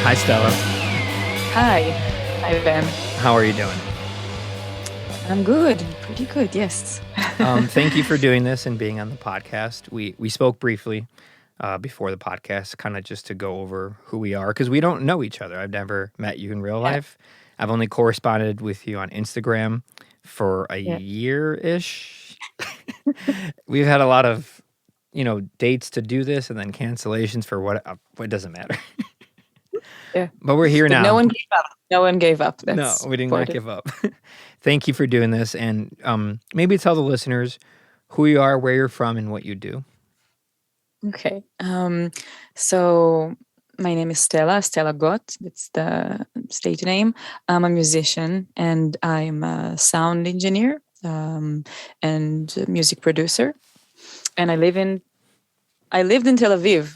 Hi, Stella. Hi. Hi, Ben. How are you doing? I'm good. Pretty good, yes. Thank you for doing this and being on the podcast. We spoke briefly before the podcast, kind of just to go over who we are, because we don't know each other. I've never met you in real Yeah, life. I've only corresponded with you on Instagram for a yeah, year-ish. We've had a lot of, dates to do this and then cancellations for what it doesn't matter. yeah. But we're here But no now. one gave up. No one gave up. No, That's we did not important. give up. Thank you for doing this. And maybe tell the listeners who you are, where you're from, and what you do. Okay. So my name is Stella Got. That's the stage name. I'm a musician and I'm a sound engineer and a music producer. And I lived in Tel Aviv,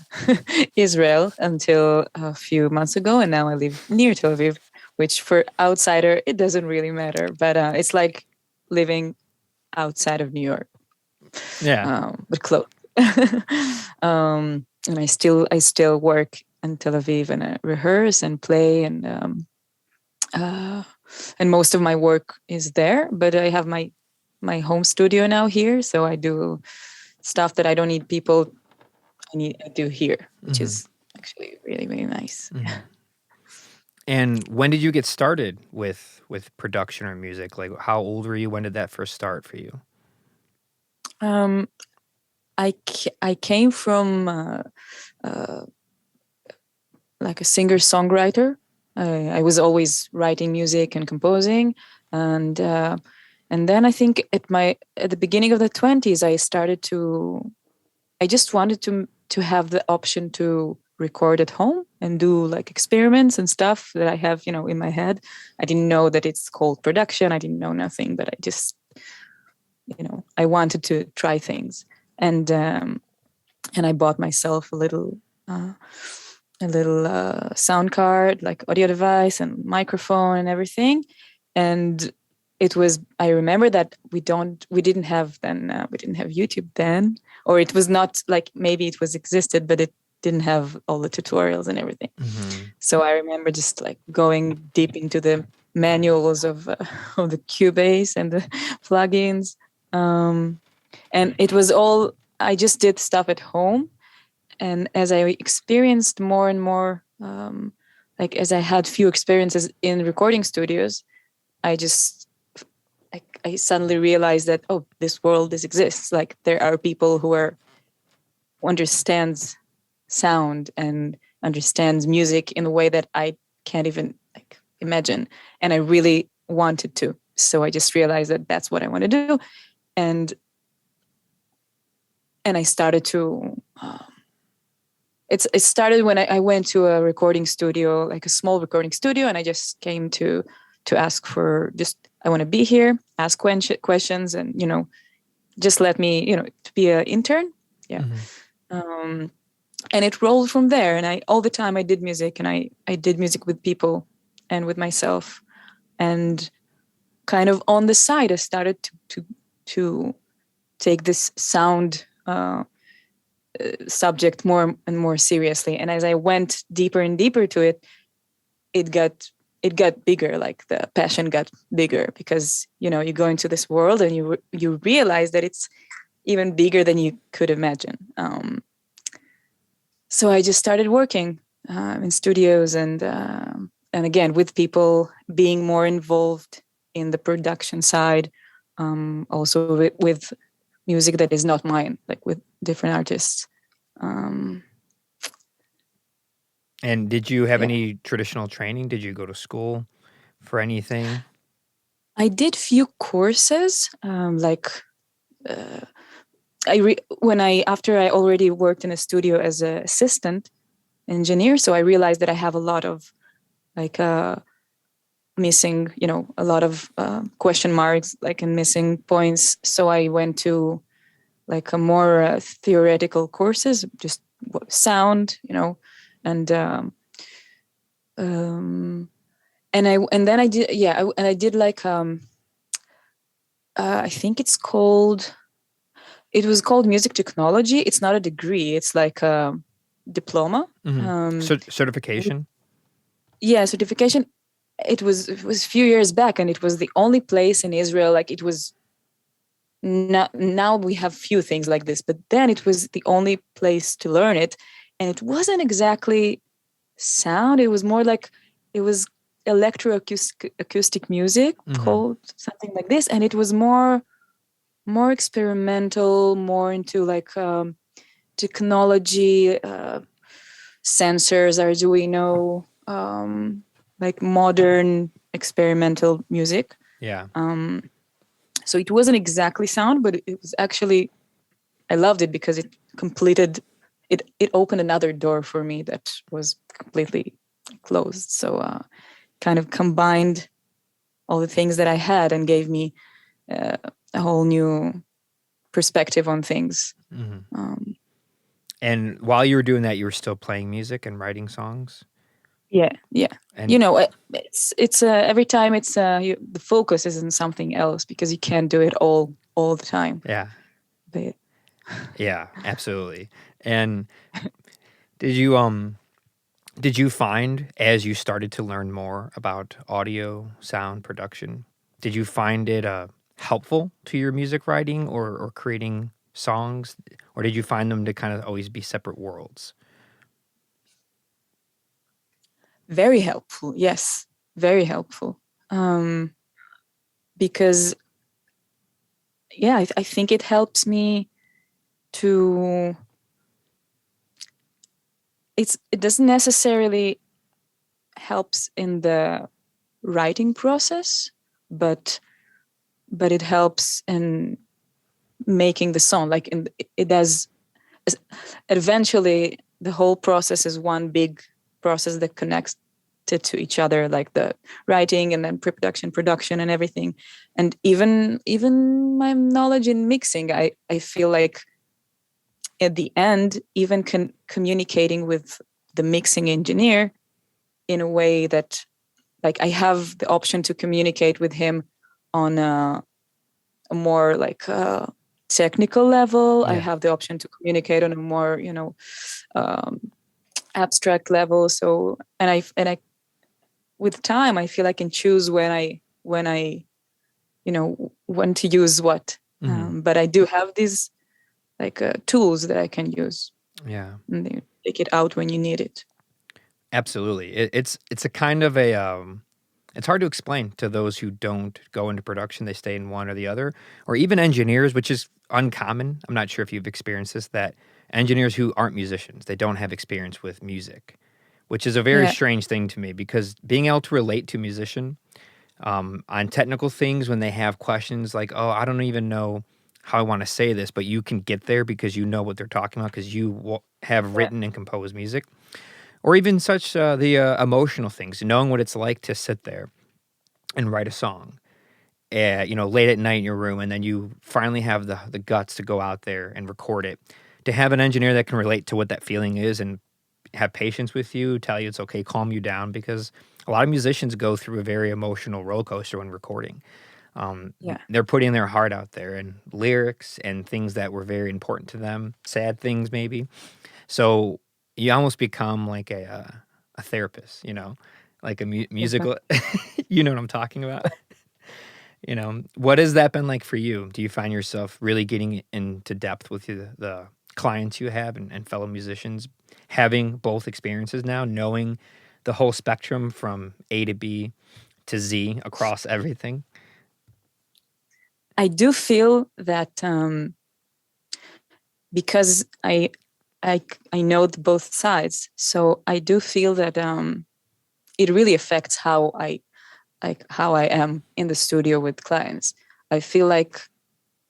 Israel, until a few months ago, and now I live near Tel Aviv, which for outsider it doesn't really matter, but it's like living outside of New York, Yeah. but close. And I still work in Tel Aviv, and I rehearse and play, uh, and most of my work is there. But I have my home studio now here, so I do stuff that I don't need people I do here, which Hmm. is actually really, really nice. Hmm. And when did you get started with production or music? Like, how old were you? When did that first start for you? Um, I came from uh, like a singer-songwriter. I was always writing music and composing, and and then I think at the beginning of the 20s, I just wanted to have the option to record at home and do like experiments and stuff that I have, in my head. I didn't know that it's called production. I didn't know nothing, but I just, I wanted to try things. And I bought myself uh, a little sound card, like audio device and microphone and everything. And I remember that we didn't have YouTube then, or it was not like, maybe it was existed, but it didn't have all the tutorials and everything. Hmm. So I remember just like going deep into the manuals of of the Cubase and the plugins. And it was all, I just did stuff at home. And as I experienced more and more, like as I had few experiences in recording studios, I just I suddenly realized that, oh, this world exists. Like there are people who understands sound and understands music in a way that I can't even like imagine, and I really wanted to. So I just realized that that's what I want to do, and I started to. It started when I went to a recording studio, like a small recording studio, and I just came to ask for, just I want to be here, ask questions, and just let me to be an intern. Yeah. Hmm. Um, and it rolled from there. And I all the time I did music, and I did music with people and with myself, and kind of on the side I started to take this sound subject more and more seriously. And as I went deeper and deeper to it, it got bigger. Like the passion got bigger, because you go into this world and you realize that it's even bigger than you could imagine. So I just started working in studios, and again with people, being more involved in the production side, also with music that is not mine, like with different artists. Um, And did you have yeah, any traditional training? Did you go to school for anything? I did few courses, like uh, when I after I already worked in a studio as an assistant engineer, so I realized that I have a lot of like missing, a lot of question marks, like and missing points. So I went to like a more theoretical courses, just sound, and um, and then I did, yeah, and I did like I think it was called music technology. It's not a degree; it's like a diploma. Hmm. Um, Certification? yeah, certification. It was a few years back, and it was the only place in Israel. Like it was now we have few things like this, but then it was the only place to learn it, and it wasn't exactly sound. It was more like it was electroacoustic music Hmm. called something like this, and it was more experimental, more into like technology, sensors, Arduino, like modern experimental music. Yeah. Um, so it wasn't exactly sound, but it was actually, I loved it because it completed it. It opened another door for me that was completely closed. So kind of combined all the things that I had and gave me uh, a whole new perspective on things. Hmm. Um, And while you were doing that, you were still playing music and writing songs. yeah, yeah. And It's every time the focus is in something else because you can't do it all the time. yeah, But yeah, absolutely. And did you did you find as you started to learn more about audio sound production, did you find it helpful to your music writing or creating songs, or did you find them to kind of always be separate worlds? very helpful, yes, very helpful. Um, because yeah, I think it helps me to. It doesn't necessarily helps in the writing process, but it helps in making the song. Like it does. Eventually, the whole process is one big process that connects it to each other, like the writing and then pre-production, production, and everything. And even my knowledge in mixing, I feel like at the end, even communicating with the mixing engineer in a way that, like, I have the option to communicate with him on a more like technical level. I Yeah. have the option to communicate on a more um, abstract level. So and I with time I feel I can choose when I when to use what. Hmm. But I do have these like tools that I can use, Yeah. and they take it out when you need it. Absolutely. It's a kind of a it's hard to explain to those who don't go into production. They stay in one or the other, or even engineers, which is uncommon. I'm not sure if you've experienced this, that engineers who aren't musicians, they don't have experience with music, which is a very Yeah, strange thing to me because being able to relate to a musician on technical things when they have questions like, oh, I don't even know how I want to say this, but you can get there because you know what they're talking about because you have yeah, written and composed music, or even such the emotional things, knowing what it's like to sit there and write a song, late at night in your room, and then you finally have the guts to go out there and record it. To have an engineer that can relate to what that feeling is and have patience with you, tell you it's okay, calm you down, because a lot of musicians go through a very emotional roller coaster when recording. yeah, They're putting their heart out there and lyrics and things that were very important to them, sad things maybe. So you almost become like a therapist, like a musical. exactly. You know what I'm talking about. What has that been like for you? Do you find yourself really getting into depth with the clients you have and fellow musicians, having both experiences now, knowing the whole spectrum from A to B to Z across everything? I do feel that because I know both sides, so I do feel that it really affects how I am in the studio with clients. I feel like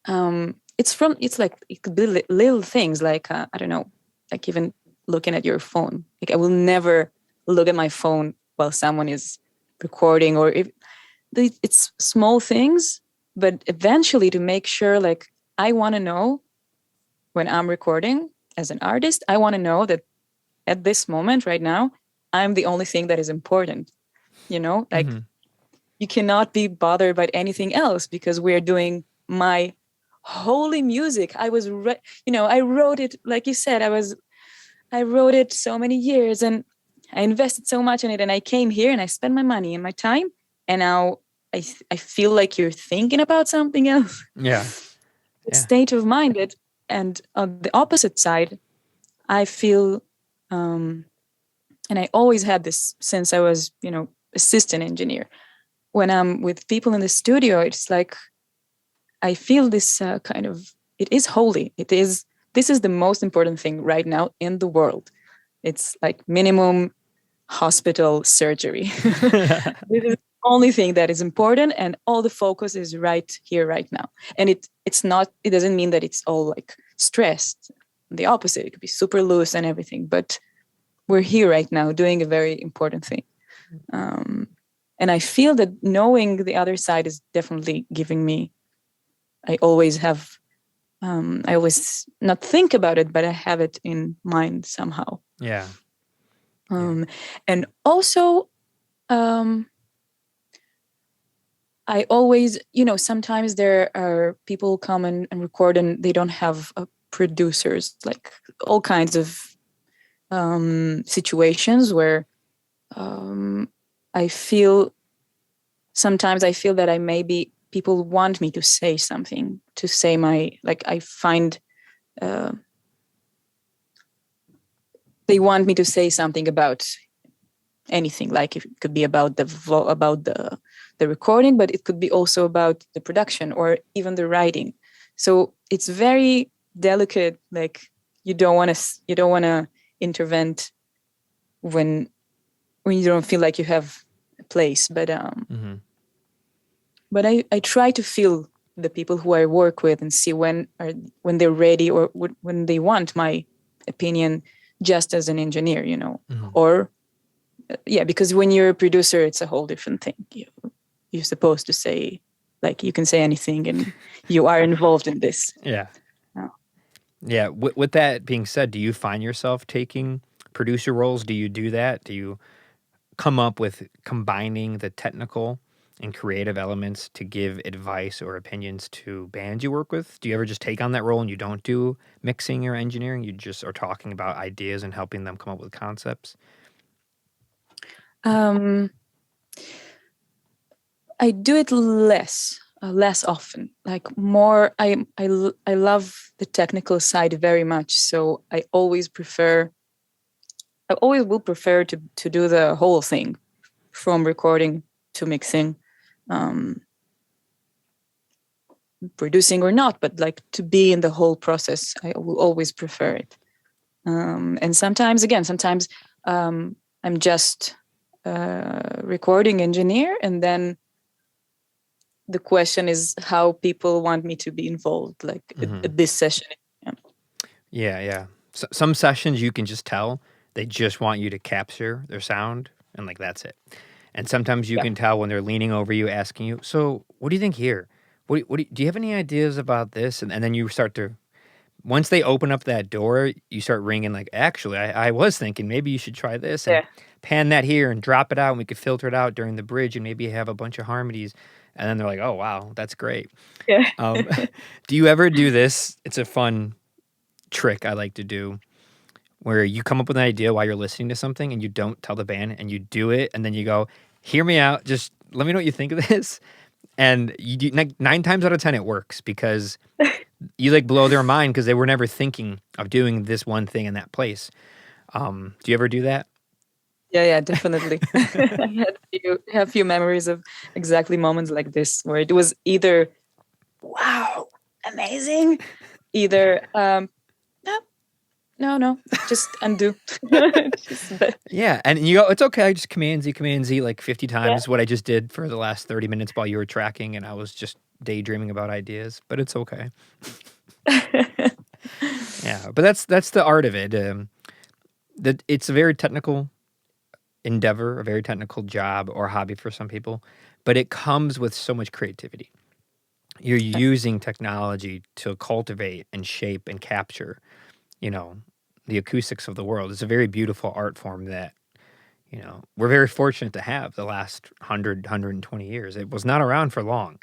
it's like it could be little things like I don't know, like even looking at your phone. Like I will never look at my phone while someone is recording, or if it's small things, but eventually to make sure, like I want to know when I'm recording as an artist, I want to know that at this moment right now, I'm the only thing that is important. Like Hmm. you cannot be bothered by anything else because we're doing my holy music. I wrote it, like you said, I wrote it so many years, and I invested so much in it, and I came here and I spent my money and my time, and now I feel like you're thinking about something else. Yeah. The Yeah. state of mind. And on the opposite side, I feel, and I always had this since I was, assistant engineer. When I'm with people in the studio, it's like I feel this kind of, it is holy. This is the most important thing right now in the world. It's like minimum hospital surgery. This is the only thing that is important, and all the focus is right here, right now. And it's not, it doesn't mean that it's all like stressed. The opposite, it could be super loose and everything, but we're here right now doing a very important thing. And I feel that knowing the other side is definitely giving me, I always have, I always not think about it, but I have it in mind somehow. Yeah. And also, I always, sometimes there are people come and record and they don't have producers, like all kinds of situations where sometimes I feel that people want me to say something, to say I find they want me to say something about anything, like it could be about the recording, but it could be also about the production or even the writing. So it's very delicate. Like you don't want to intervene when you don't feel like you have a place. But but I try to feel the people who I work with and see when they're ready or when they want my opinion, just as an engineer, or yeah, because when you're a producer, it's a whole different thing. You're supposed to say, like, you can say anything and you are involved in this. Yeah. Yeah. With that being said, do you find yourself taking producer roles? Do you do that? Do you come up with combining the technical and creative elements to give advice or opinions to bands you work with? Do you ever just take on that role and you don't do mixing or engineering? You just are talking about ideas and helping them come up with concepts? I do it less often. Like more, I love the technical side very much. So I always will prefer to do the whole thing, from recording to mixing, producing or not, but like to be in the whole process. I will always prefer it. And sometimes I'm just recording engineer, and then the question is how people want me to be involved, like at this session. Yeah. Some sessions you can just tell they just want you to capture their sound, and like that's it. And sometimes you can tell when they're leaning over you, asking you, "So, what do you think here? Do you have any ideas about this?" And then you start to, once they open up that door, you start ringing like, "Actually, I was thinking maybe you should try this and pan that here and drop it out, and we could filter it out during the bridge and maybe have a bunch of harmonies." And then they're like, "Oh wow, that's great." Yeah. Do you ever do this? It's a fun trick I like to do, where you come up with an idea while you're listening to something and you don't tell the band and you do it, and then you go, "Hear me out. Just let me know what you think of this." And you do, 9 times out of 10 it works, because you like blow their mind because they were never thinking of doing this one thing in that place. Do you ever do that? Yeah, definitely. I have few memories of exactly moments like this, where it was either, wow, amazing, either, no, just undo. Yeah, and you go, "It's okay, just Command Z like 50 times," what I just did for the last 30 minutes while you were tracking, and I was just daydreaming about ideas, but it's okay. Yeah, but that's the art of it. That it's a very technical endeavor, a very technical job or hobby for some people, but it comes with so much creativity. You're using technology to cultivate and shape and capture, the acoustics of the world. It's a very beautiful art form that, we're very fortunate to have the last 120 years. It was not around for long.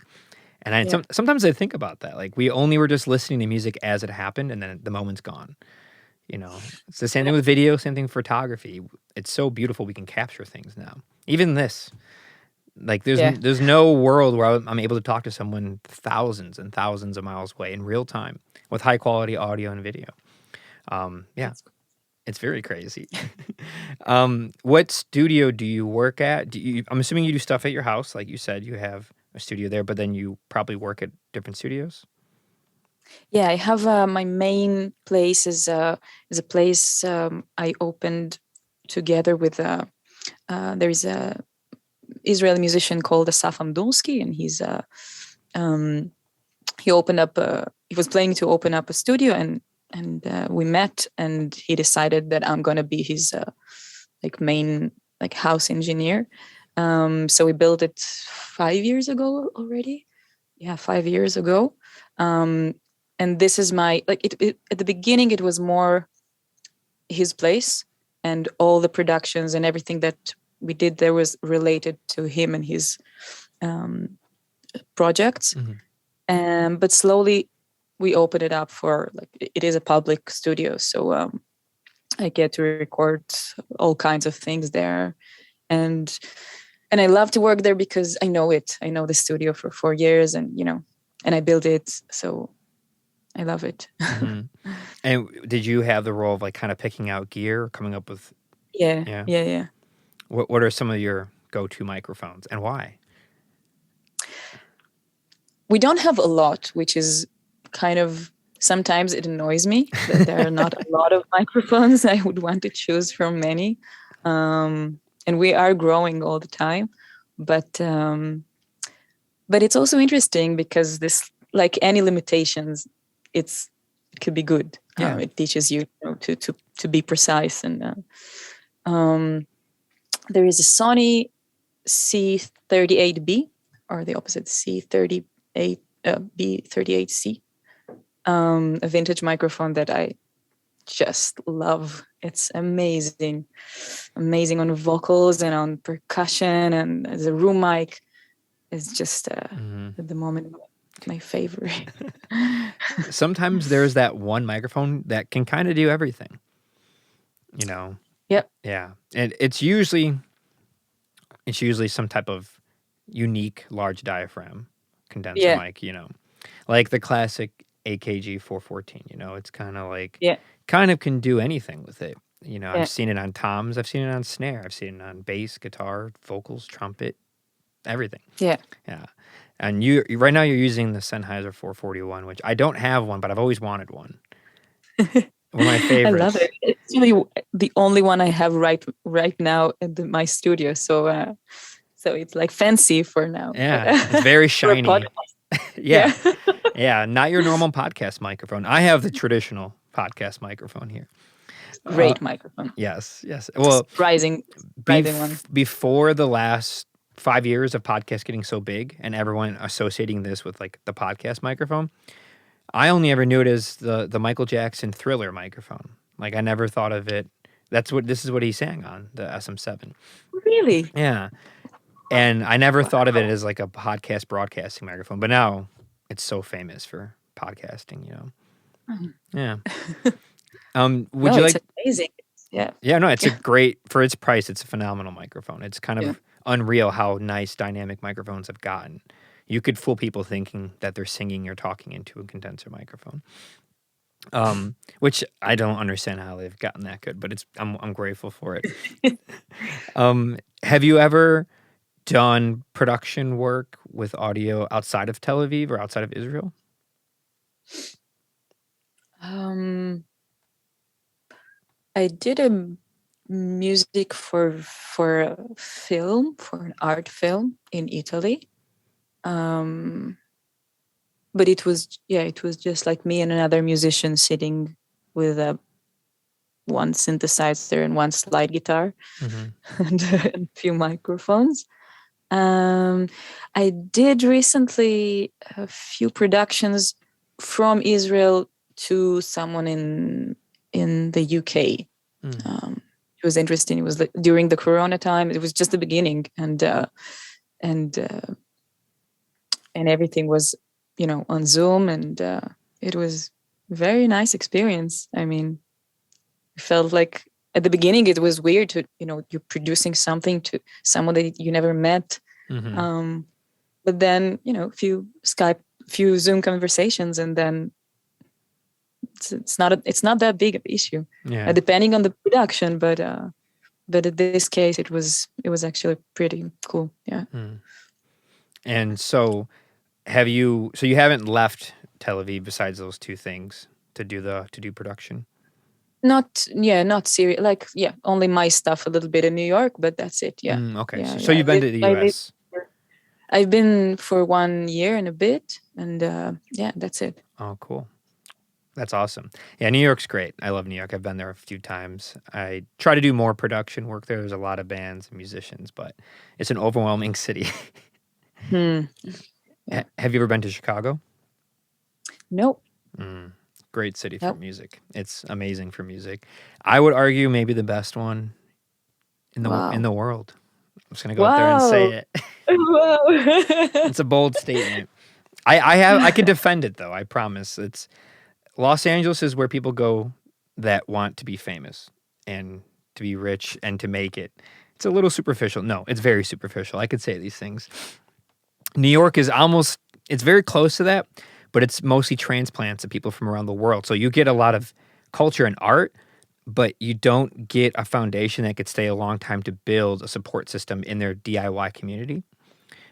And sometimes I think about that. Like, we only were just listening to music as it happened, and then the moment's gone. It's the same thing with video, same thing with photography. It's so beautiful we can capture things now. Even this, like Yeah. there's no world where I'm able to talk to someone thousands and thousands of miles away in real time with high quality audio and video. Yeah, That's it's very crazy. What studio do you work at? I'm assuming you do stuff at your house, like you said, you have a studio there, but then you probably work at different studios. Yeah, I have my main place is a place I opened together with there is a Israeli musician called Assaf Amdursky, and he opened up he was planning to open up a studio, and we met, and he decided that I'm gonna be his like main like house engineer. So we built it 5 years ago already. Yeah, 5 years ago. And this is my like it at the beginning it was more his place, and all the productions and everything that we did there was related to him and his projects. But slowly we opened it up for like it is a public studio, so I get to record all kinds of things there, and I love to work there because I know it. I know the studio for 4 years, and I built it, so I love it. And did you have the role of like kind of picking out gear, coming up with? Yeah, Yeah. yeah. What are some of your go-to microphones and why? We don't have a lot, which is kind of sometimes it annoys me that there are not a lot of microphones. I would want to choose from many, and we are growing all the time. But it's also interesting because this, like any limitations, it could be good. Yeah. It teaches you, to be precise, and there is a Sony C38B, or the opposite C38 B38C, a vintage microphone that I just love. It's amazing on vocals and on percussion, and as a room mic, it's just at the moment my favorite. Sometimes there's that one microphone that can kind of do everything. Yep. Yeah, and it's usually some type of unique large diaphragm condenser mic. Like the classic AKG 414. It's kind of like kind of can do anything with it. I've seen it on toms, I've seen it on snare, I've seen it on bass, guitar, vocals, trumpet, everything. Yeah. And you right now you're using the Sennheiser 441, which I don't have one, but I've always wanted one. One of my favorites. I love it. It's really the only one I have right now at my studio. So it's like fancy for now. Yeah, it's very shiny. Yeah. Yeah, not your normal podcast microphone. I have the traditional podcast microphone here. Great microphone. Yes. Well, surprising one. Before the last 5 years of podcasts getting so big and everyone associating this with like the podcast microphone, I only ever knew it as the Michael Jackson Thriller microphone. Like I never thought of it. This is what he sang on the SM7. Really? Yeah. And I never thought of it as like a podcast broadcasting microphone, but now it's so famous for podcasting, Yeah. Would you like? It's amazing. Yeah. Yeah, no, it's a great, for its price, it's a phenomenal microphone. It's kind of unreal how nice dynamic microphones have gotten. You could fool people thinking that they're singing or talking into a condenser microphone. Which I don't understand how they've gotten that good, but I'm grateful for it. Have you ever done production work with audio outside of Tel Aviv or outside of Israel? I did a music for a film, for an art film in Italy. But it was just like me and another musician sitting with one synthesizer and one slide guitar and a few microphones. I did recently a few productions from Israel to someone in the UK. It was interesting. It was during the Corona time. It was just the beginning, and everything was, on Zoom, and it was a very nice experience. I mean, felt like at the beginning it was weird to, you're producing something to someone that you never met. Hmm. But then, few Zoom conversations, and then it's not that big of an issue, Yeah. depending on the production. But in this case, it was actually pretty cool. Yeah. Mm. And so so you haven't left Tel Aviv besides those two things to do production? Not serious. Like, yeah, only my stuff a little bit in New York, but that's it. Yeah. Okay. Yeah. So Yeah. you've been to the US. I've been for 1 year and a bit, and yeah, that's it. Oh, cool. That's awesome. Yeah, New York's great. I love New York. I've been there a few times. I try to do more production work there. There's a lot of bands and musicians, but it's an overwhelming city. Hmm. Yeah. Have you ever been to Chicago? Nope. Great city for Nope. music. It's amazing for music. I would argue maybe the best one in the world. I'm just gonna go out there and say it. Wow. It's a bold statement. I can defend it though. I promise. It's Los Angeles is where people go that want to be famous and to be rich and to make it. It's a little superficial. No, it's very superficial. I could say these things. New York is it's very close to that, but it's mostly transplants of people from around the world. So you get a lot of culture and art, but you don't get a foundation that could stay a long time to build a support system in their DIY community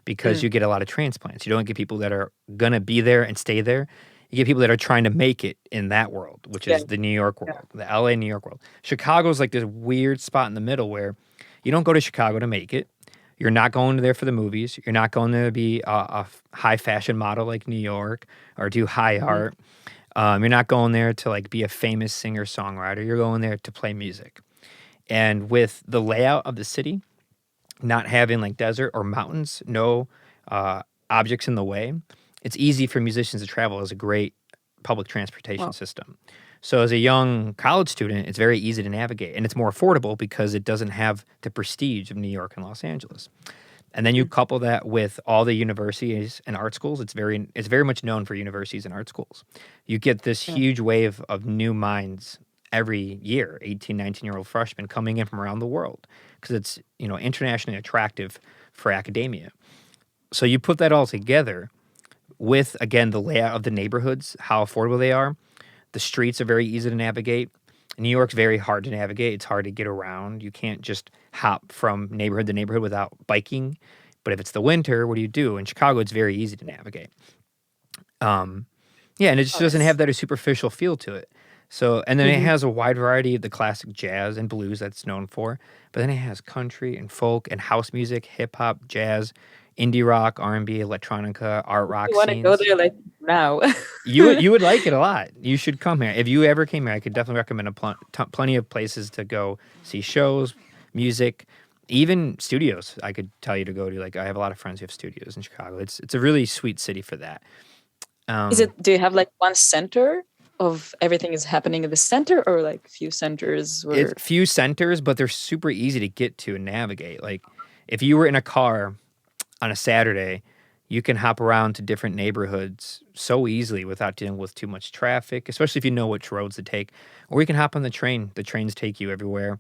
because you get a lot of transplants. You don't get people that are going to be there and stay there. You get people that are trying to make it in that world, which is the New York world, the LA, New York world. Chicago's like this weird spot in the middle where you don't go to Chicago to make it. You're not going there for the movies. You're not going there to be a high fashion model like New York or do high art. You're not going there to like be a famous singer songwriter. You're going there to play music. And with the layout of the city, not having like desert or mountains, no objects in the way, it's easy for musicians to travel as a great public transportation system. So as a young college student, it's very easy to navigate, and it's more affordable because it doesn't have the prestige of New York and Los Angeles. And then you couple that with all the universities and art schools. It's very much known for universities and art schools. You get this huge wave of new minds every year, 18, 19-year-old freshmen coming in from around the world because it's, internationally attractive for academia. So you put that all together with, again, the layout of the neighborhoods, how affordable they are. The streets are very easy to navigate. New York's very hard to navigate. It's hard to get around. You can't just hop from neighborhood to neighborhood without biking. But if it's the winter, what do you do? In Chicago, it's very easy to navigate. And it just doesn't have that superficial feel to it. So, and then it has a wide variety of the classic jazz and blues that's known for. But then it has country and folk and house music, hip hop, jazz, indie rock, R&B, electronica, art rock You want to scenes. go there like now? You would like it a lot. You should come here. If you ever came here, I could definitely recommend plenty of places to go see shows, music, even studios. I could tell you to go to. Like I have a lot of friends who have studios in Chicago. It's a really sweet city for that. Do you have like one center of everything is happening in the center, or like few centers? It's few centers, but they're super easy to get to and navigate. Like if you were in a car on a Saturday, you can hop around to different neighborhoods so easily without dealing with too much traffic, especially if you know which roads to take. Or you can hop on the train. The trains take you everywhere.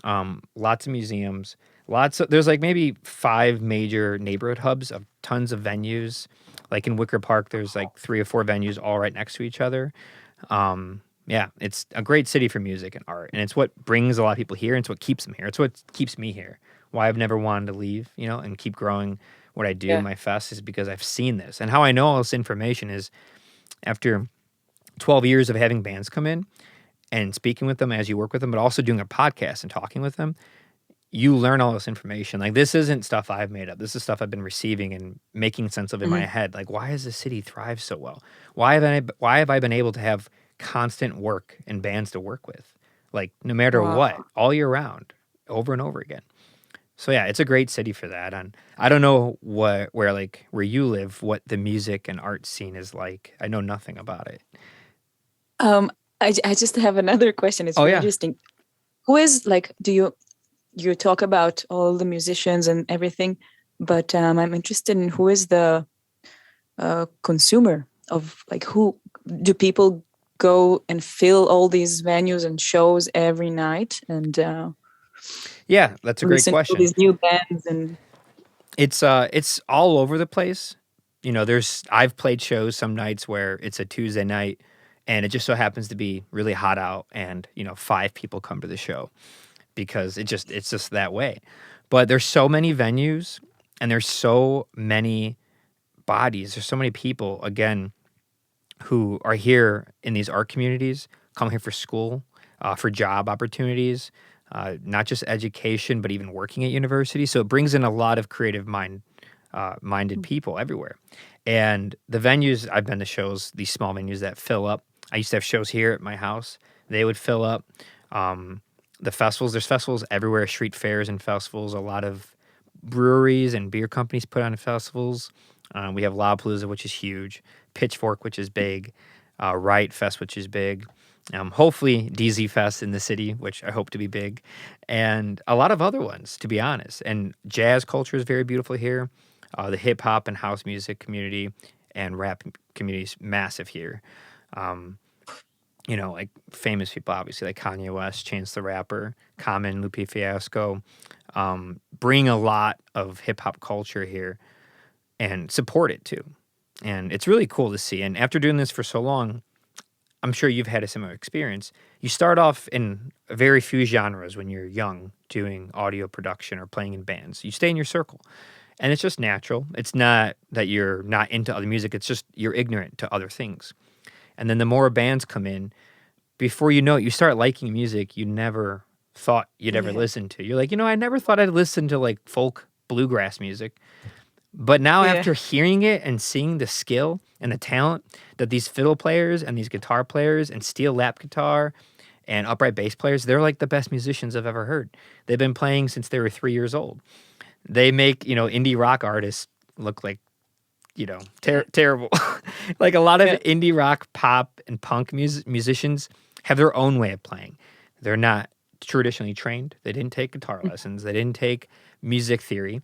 Lots of museums. There's like maybe 5 major neighborhood hubs of tons of venues. Like in Wicker Park, there's like 3 or 4 venues all right next to each other. It's a great city for music and art. And it's what brings a lot of people here. And it's what keeps them here. It's what keeps me here. Why I've never wanted to leave, and keep growing what I do, my fest, is because I've seen this. And how I know all this information is after 12 years of having bands come in and speaking with them as you work with them, but also doing a podcast and talking with them, you learn all this information. Like this isn't stuff I've made up. This is stuff I've been receiving and making sense of in my head. Like why does the city thrive so well? Why have I been able to have constant work and bands to work with? Like no matter what, all year round, over and over again. So yeah, it's a great city for that. And I don't know where you live, what the music and art scene is like. I know nothing about it. I just have another question. It's very interesting. Who is like? Do you talk about all the musicians and everything? But I'm interested in who is the consumer of, like, who do people go and fill all these venues and shows every night and Yeah, that's a great listen to question. these new bands and It's all over the place. I've played shows some nights where it's a Tuesday night and it just so happens to be really hot out and, 5 people come to the show because it's just that way. But there's so many venues and there's so many bodies. There's so many people again who are here in these art communities, come here for school, for job opportunities, not just education, but even working at university. So it brings in a lot of minded people everywhere. And the venues, I've been to shows, these small venues that fill up. I used to have shows here at my house. They would fill up. The festivals, there's festivals everywhere, street fairs and festivals. A lot of breweries and beer companies put on festivals. We have Lollapalooza, which is huge. Pitchfork, which is big. Riot Fest, which is big. Hopefully DZ Fest in the city, which I hope to be big. And a lot of other ones, to be honest. And jazz culture is very beautiful here. The hip hop and house music community and rap community is massive here. Like famous people, obviously, like Kanye West, Chance the Rapper, Common, Lupe Fiasco, bring a lot of hip hop culture here and support it too. And it's really cool to see. And after doing this for so long, I'm sure you've had a similar experience. You start off in very few genres when you're young doing audio production or playing in bands. You stay in your circle. And it's just natural. It's not that you're not into other music. It's just you're ignorant to other things. And then the more bands come in, before you know it, you start liking music you never thought you'd ever listen to. You're like, I never thought I'd listen to like folk bluegrass music. But now after hearing it and seeing the skill and the talent that these fiddle players and these guitar players and steel lap guitar and upright bass players, they're like the best musicians I've ever heard. They've been playing since they were 3 years old. They make, indie rock artists look like, terrible. Like a lot of indie rock, pop, and punk musicians have their own way of playing. They're not traditionally trained. They didn't take guitar lessons. They didn't take music theory.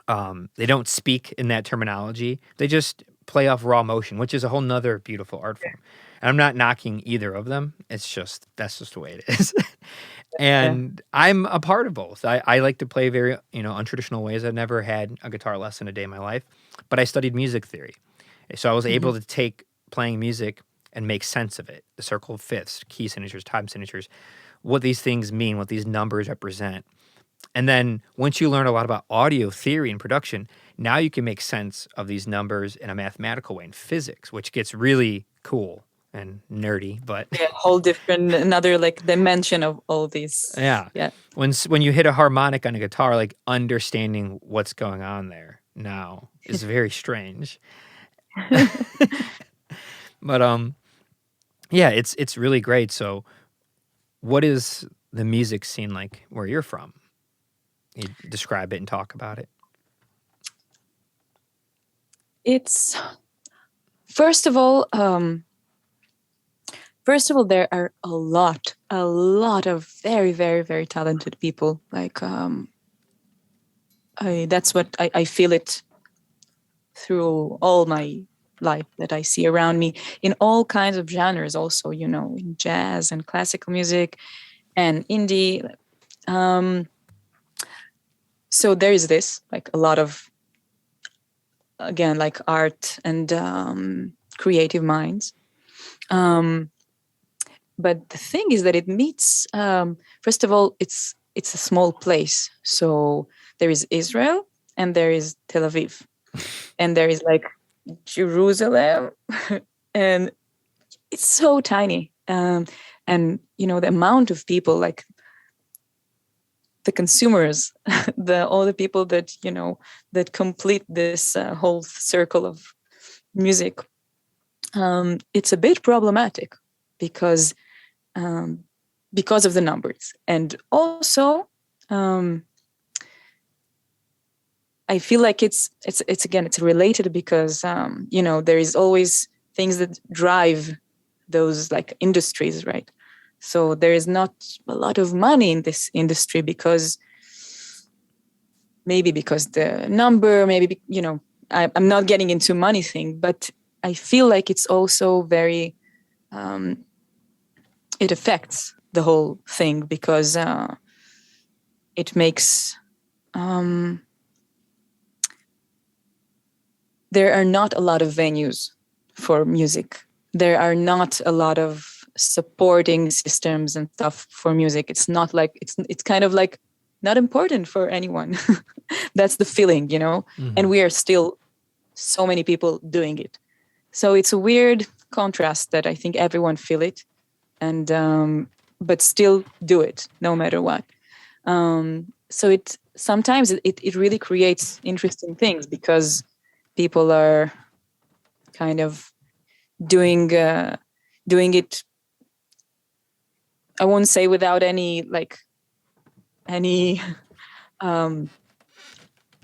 They don't speak in that terminology. They just play off raw motion, which is a whole nother beautiful art form. And I'm not knocking either of them. That's just the way it is. And I'm a part of both. I like to play very, untraditional ways. I've never had a guitar lesson a day in my life, but I studied music theory. So I was able to take playing music and make sense of it. The circle of fifths, key signatures, time signatures, what these things mean, what these numbers represent. And then once you learn a lot about audio theory and production, now you can make sense of these numbers in a mathematical way in physics, which gets really cool and nerdy, but whole different another like dimension of all these. Yeah. When you hit a harmonic on a guitar, like understanding what's going on there now is very strange. But it's really great. So what is the music scene like where you're from? You describe it and talk about it. It's first of all, there are a lot of very, very, very talented people. Like, that's what I feel it through all my life that I see around me in all kinds of genres. Also, in jazz and classical music and indie. So there is this, like a lot of, again, like art and creative minds. But the thing is that it meets, first of all, it's a small place. So there is Israel and there is Tel Aviv. And there is like Jerusalem. And it's so tiny. And, the amount of people, like the consumers, all the people that, that complete this whole circle of music, it's a bit problematic because of the numbers. And also, I feel like it's related because, there is always things that drive those like industries, right? So there is not a lot of money in this industry because the number, maybe, I'm not getting into money thing, but I feel like it's also very it affects the whole thing, because it makes there are not a lot of venues for music. There are not a lot of supporting systems and stuff for music. It's not like it's kind of like not important for anyone. That's the feeling, And we are still so many people doing it. So it's a weird contrast that I think everyone feel it, and but still do it no matter what. So it sometimes it really creates interesting things, because people are kind of doing it. I won't say without any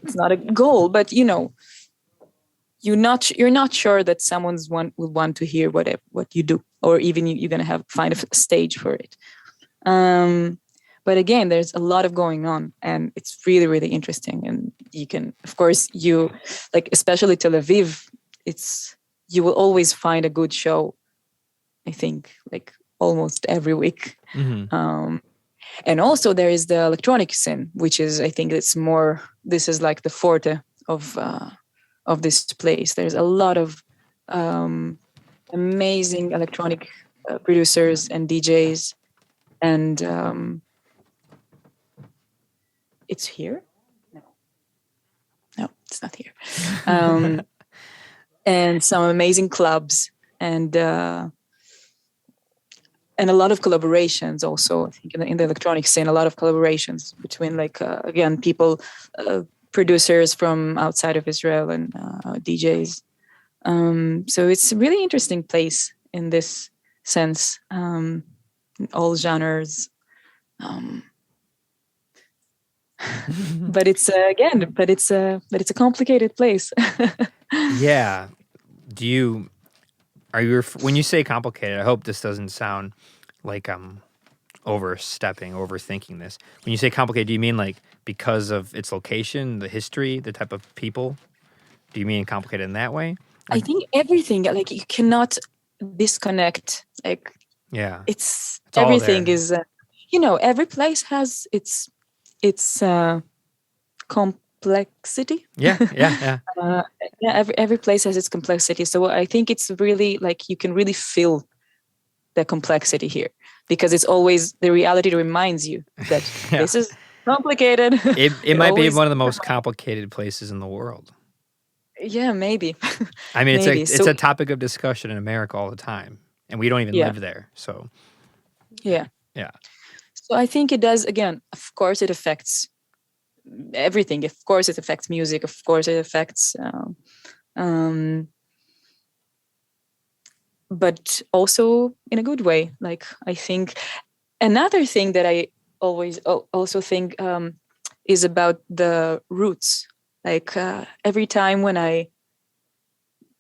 it's not a goal, but you're not sure that someone's will want to hear what you do, or even you're gonna find a stage for it. But again, there's a lot of going on, and it's really, really interesting. And you can, of course, especially Tel Aviv, you will always find a good show, I think, almost every week. And also there is the electronic scene, which is, I think this is like the forte of this place. There's a lot of amazing electronic producers and DJs, and it's here? No, it's not here. And some amazing clubs, and a lot of collaborations also. I think in the electronic scene, a lot of collaborations between again, people, producers from outside of Israel, and DJs. So it's a really interesting place in this sense, all genres. But it's a complicated place. Yeah. When you say complicated, I hope this doesn't sound like I'm overthinking this. When you say complicated, do you mean because of its location, the history, the type of people? Do you mean complicated in that way? I think everything, you cannot disconnect. Yeah, it's all everything there. is, every place has its complexity. Yeah. Every place has its complexity. So I think it's really you can really feel the complexity here, because it's always the reality reminds you that this is complicated. It might be one of the most complicated places in the world. Yeah, maybe. I mean, maybe. it's a topic of discussion in America all the time, and we don't even live there. So yeah. So I think it does. Again, of course, it affects everything. Of course, it affects music. Of course, it affects. But also in a good way. I think another thing that I always also think is about the roots. Every time when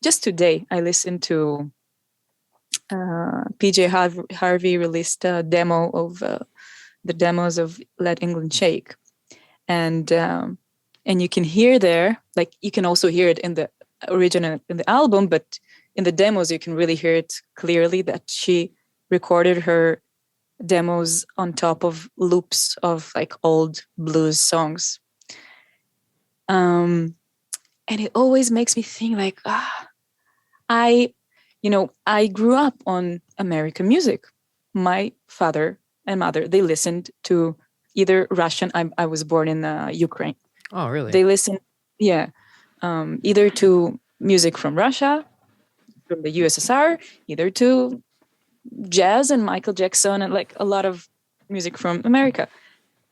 just today, I listened to PJ Harvey released a demo of the demos of Let England Shake. And you can hear there, you can also hear it in the original, in the album, but in the demos, you can really hear it clearly that she recorded her demos on top of loops of old blues songs. And it always makes me think I grew up on American music. My father and mother, they listened to either Russian. I was born in Ukraine. Oh, really? They listened, either to music from Russia, from the USSR, either to jazz and Michael Jackson, and a lot of music from America.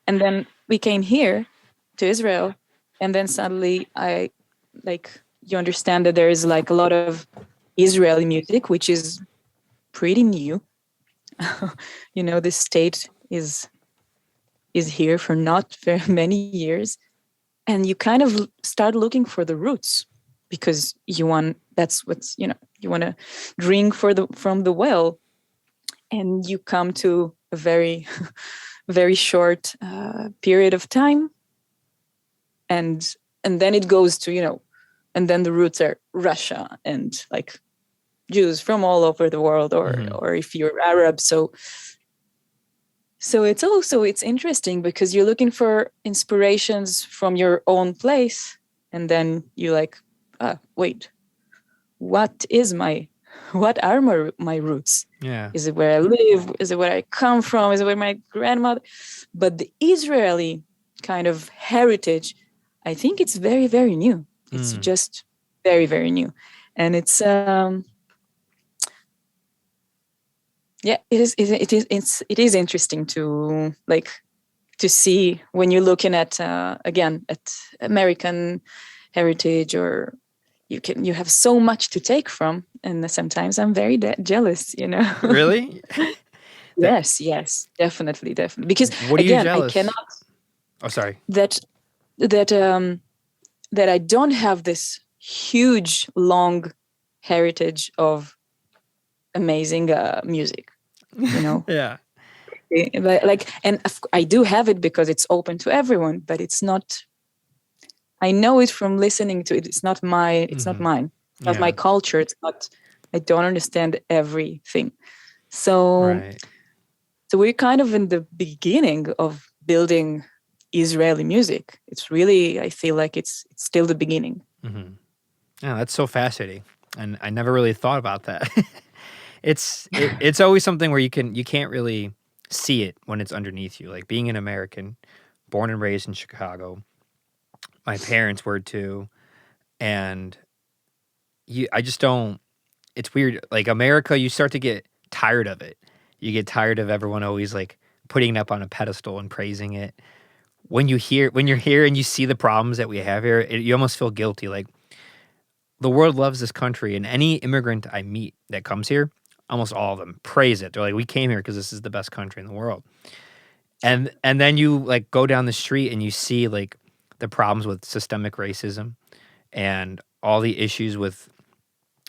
And then we came here to Israel, and then suddenly you understand that there is a lot of Israeli music, which is pretty new. This state is here for not very many years, and you kind of start looking for the roots, because you want to drink from the well, and you come to a very very short period of time, and then it goes to and then the roots are Russia and Jews from all over the world, or if you're Arab. So it's interesting because you're looking for inspirations from your own place, and then you like, wait, what are my roots? Yeah. Is it where I live? Is it where I come from? Is it where my grandmother? But the Israeli kind of heritage, I think it's very, very new. It's just very, very new. And it's it is interesting to see when you're looking at again at American heritage, or you have so much to take from, and sometimes I'm very jealous, Really? Yes, definitely, because What are you again, I jealous? cannot. Oh, sorry. That I don't have this huge long heritage of amazing music, Yeah. And I do have it because it's open to everyone, but it's not. I know it from listening to it. It's not mine. It's not my culture. It's not. I don't understand everything. So Right. So we're kind of in the beginning of building Israeli music. It's really, I feel like it's still the beginning. Yeah, that's so fascinating, and I never really thought about that. It's always something where you can't really see it when it's underneath you. Like being an American, born and raised in Chicago, my parents were too, and I just don't. It's weird. Like America, you start to get tired of it. You get tired of everyone always like putting it up on a pedestal and praising it. When you're here and you see the problems that we have here, you almost feel guilty. Like the world loves this country, and any immigrant I meet that comes here, almost all of them praise it. They're like, "We came here because this is the best country in the world." And then you like go down the street and you see like the problems with systemic racism and all the issues with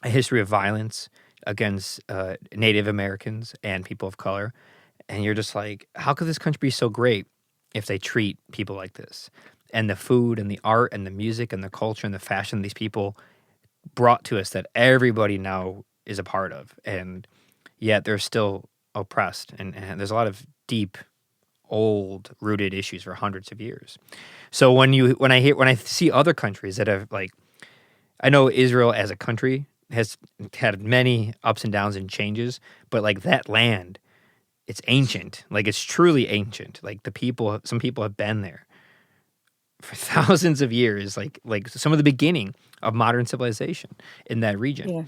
a history of violence against Native Americans and people of color. And you're just like, how could this country be so great if they treat people like this? And the food and the art and the music and the culture and the fashion these people brought to us that everybody now is a part of. And yet they're still oppressed. And there's a lot of deep, old rooted issues for hundreds of years. So when I see other countries that have like, I know Israel as a country has had many ups and downs and changes, but like that land, it's ancient. Like it's truly ancient. Like some people have been there for thousands of years, like some of the beginning of modern civilization in that region. Yeah.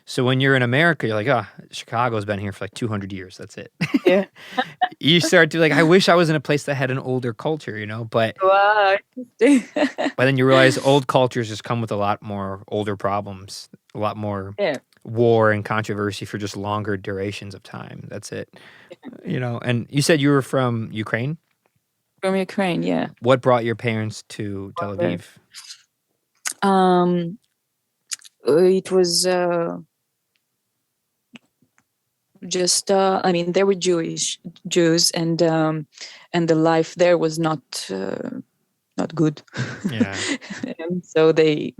So when you're in America, you're like, Chicago's been here for like 200 years. That's it. Yeah. You start to like, I wish I was in a place that had an older culture, but Wow. but then you realize old cultures just come with a lot more older problems, a lot more war and controversy for just longer durations of time. That's it. And you said you were from Ukraine? From Ukraine, yeah. What brought your parents to Tel Aviv? It was just I mean, they were Jews, and the life there was not good. Yeah. And so they,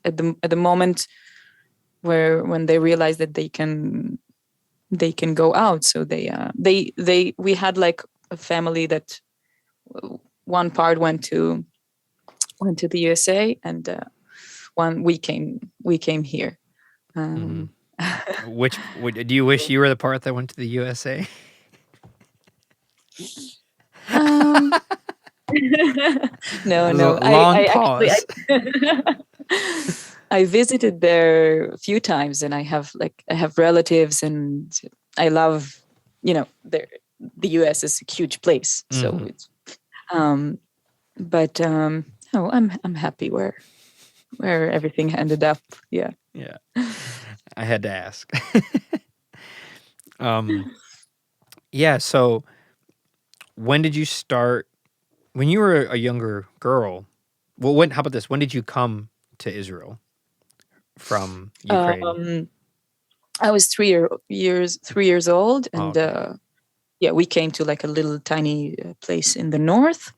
at the moment when they realized that they can go out, so we had like a family that one part went to the USA, and one we came here. Which do you wish you were the part that went to the USA? No. Long pause. I visited there a few times, and I have relatives, and I love, the US is a huge place. So it's, but I'm happy where everything ended up. Yeah. Yeah. I had to ask. Yeah. So when did you start, when you were a younger girl? Well, how about this? When did you come to Israel from Ukraine? I was 3 years old, and we came to like a little tiny place in the north,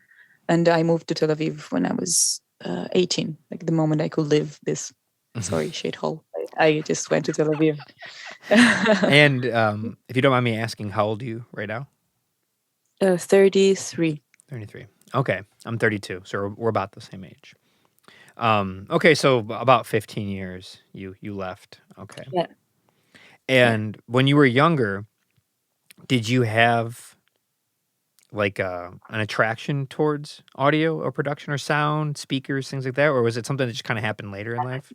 and I moved to Tel Aviv when I was 18, like the moment I could live this shithole I just went to Tel Aviv. And if you don't mind me asking, how old are you right now? 33. 33. Okay, I'm 32, so we're about the same age. Okay, so about 15 years you left. Okay. Yeah. And when you were younger, did you have like an attraction towards audio or production or sound, speakers, things like that, or was it something that just kind of happened later in life?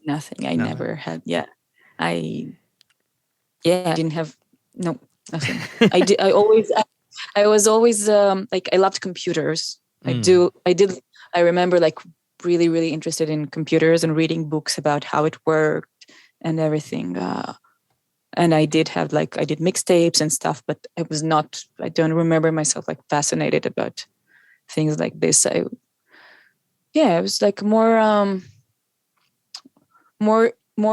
Nothing. I Nothing. never had. Yeah. I I didn't have no nothing. I was always like I loved computers. I remember like really really interested in computers and reading books about how it worked and everything. And I did mixtapes and stuff, but I don't remember myself like fascinated about things like this. I was like more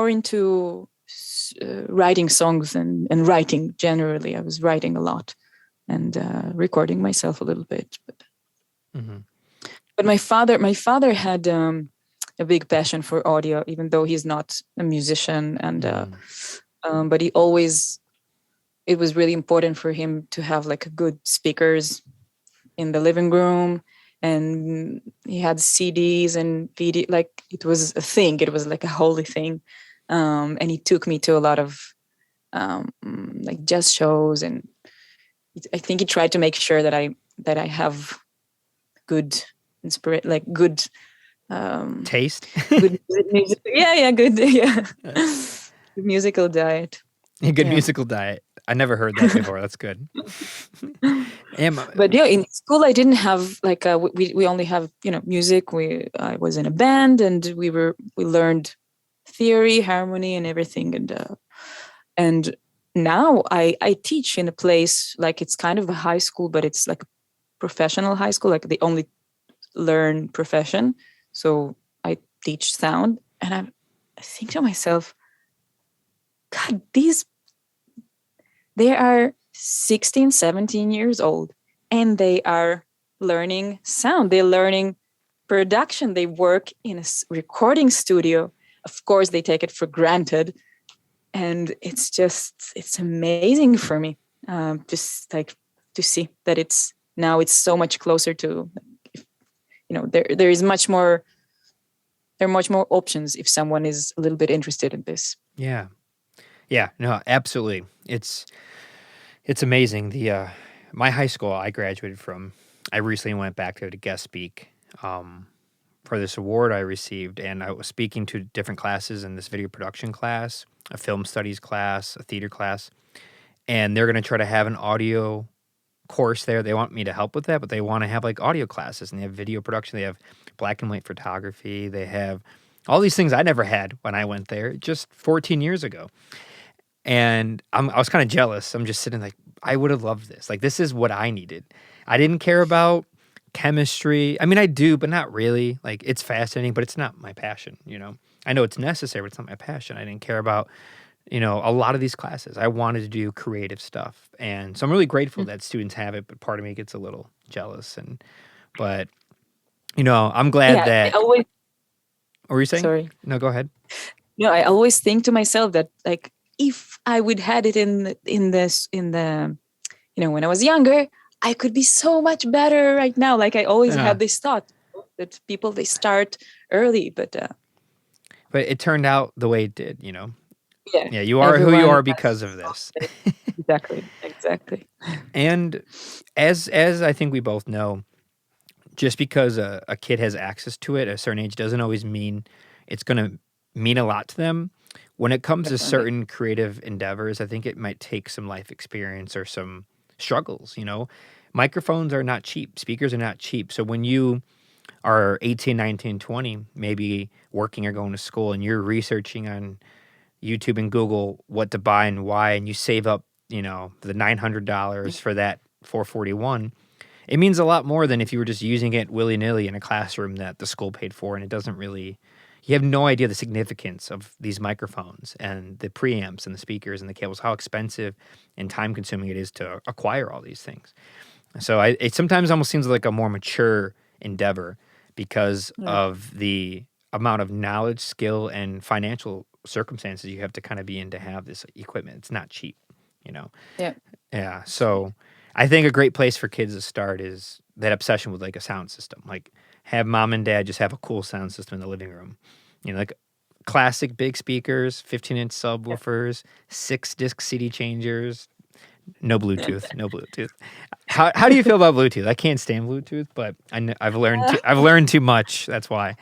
into writing songs and writing generally. I was writing a lot and recording myself a little bit. But my father had a big passion for audio, even though he's not a musician. And but it was really important for him to have like good speakers in the living room, and he had CDs and video. Like it was a thing. It was like a holy thing. And he took me to a lot of like jazz shows, and I think he tried to make sure that I have good good taste. good music. Good good musical diet. Good musical diet. I never heard that before. That's good. But in school I didn't have like we only have music. I was in a band, and we learned theory, harmony, and everything. And now I teach in a place like it's kind of a high school, but it's like a professional high school. Like they only learn profession. So I teach sound, and I think to myself, God, they are 16, 17 years old, and they are learning sound. They're learning production. They work in a recording studio. Of course, they take it for granted. And it's amazing for me, just like to see that it's so much closer to, there is much more, there are much more options if someone is a little bit interested in this. Yeah. No, absolutely. It's amazing. My high school I graduated from, I recently went back there to guest speak for this award I received, and I was speaking to different classes in this video production class, a film studies class, a theater class, and they're going to try to have an audio course there. They want me to help with that, but they want to have like audio classes, and they have video production. They have black and white photography. They have all these things I never had when I went there just 14 years ago. And I was kind of jealous. I'm just sitting like, I would have loved this. Like, this is what I needed. I didn't care about chemistry. I mean, I do, but not really. Like, it's fascinating, but it's not my passion, I know it's necessary, but it's not my passion. I didn't care about, a lot of these classes. I wanted to do creative stuff. And so I'm really grateful that students have it, but part of me gets a little jealous. But I'm glad that... What were you saying? Sorry. No, go ahead. No, I always think to myself that like, if I would had it in the when I was younger, I could be so much better right now. Like I always had this thought that people, they start early, but it turned out the way it did, Yeah, you are who you are because of this. Exactly. And as I think we both know, just because a kid has access to it at a certain age doesn't always mean it's going to mean a lot to them. When it comes to certain creative endeavors, I think it might take some life experience or some struggles, Microphones are not cheap. Speakers are not cheap. So when you are 18, 19, 20, maybe working or going to school, and you're researching on YouTube and Google what to buy and why, and you save up, the $900 for that $441, it means a lot more than if you were just using it willy-nilly in a classroom that the school paid for, and it doesn't really... You have no idea the significance of these microphones and the preamps and the speakers and the cables, how expensive and time-consuming it is to acquire all these things. So it sometimes almost seems like a more mature endeavor because of the amount of knowledge, skill, and financial circumstances you have to kind of be in to have this equipment. It's not cheap, you know. Yeah. Yeah. So I think a great place for kids to start is that obsession with like a sound system. Like have mom and dad just have a cool sound system in the living room. You know, like classic big speakers, 15-inch subwoofers, 6-disc CD changers, no Bluetooth, no Bluetooth. How do you feel about Bluetooth? I can't stand Bluetooth, but I've learned too much. That's why.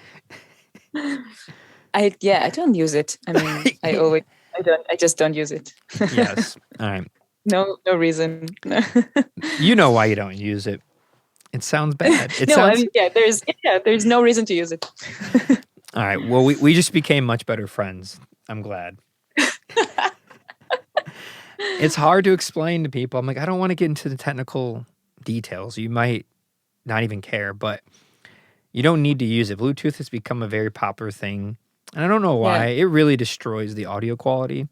I don't use it. I mean, I just don't use it. Yes. All right. No reason. No. You know why you don't use it. It sounds bad. It No, I sounds mean, there's no reason to use it. all right. Well, we just became much better friends. I'm glad. It's hard to explain to people. I'm like, I don't want to get into the technical details. You might not even care, but you don't need to use it. Bluetooth has become a very popular thing. And I don't know why. Yeah. It really destroys the audio quality.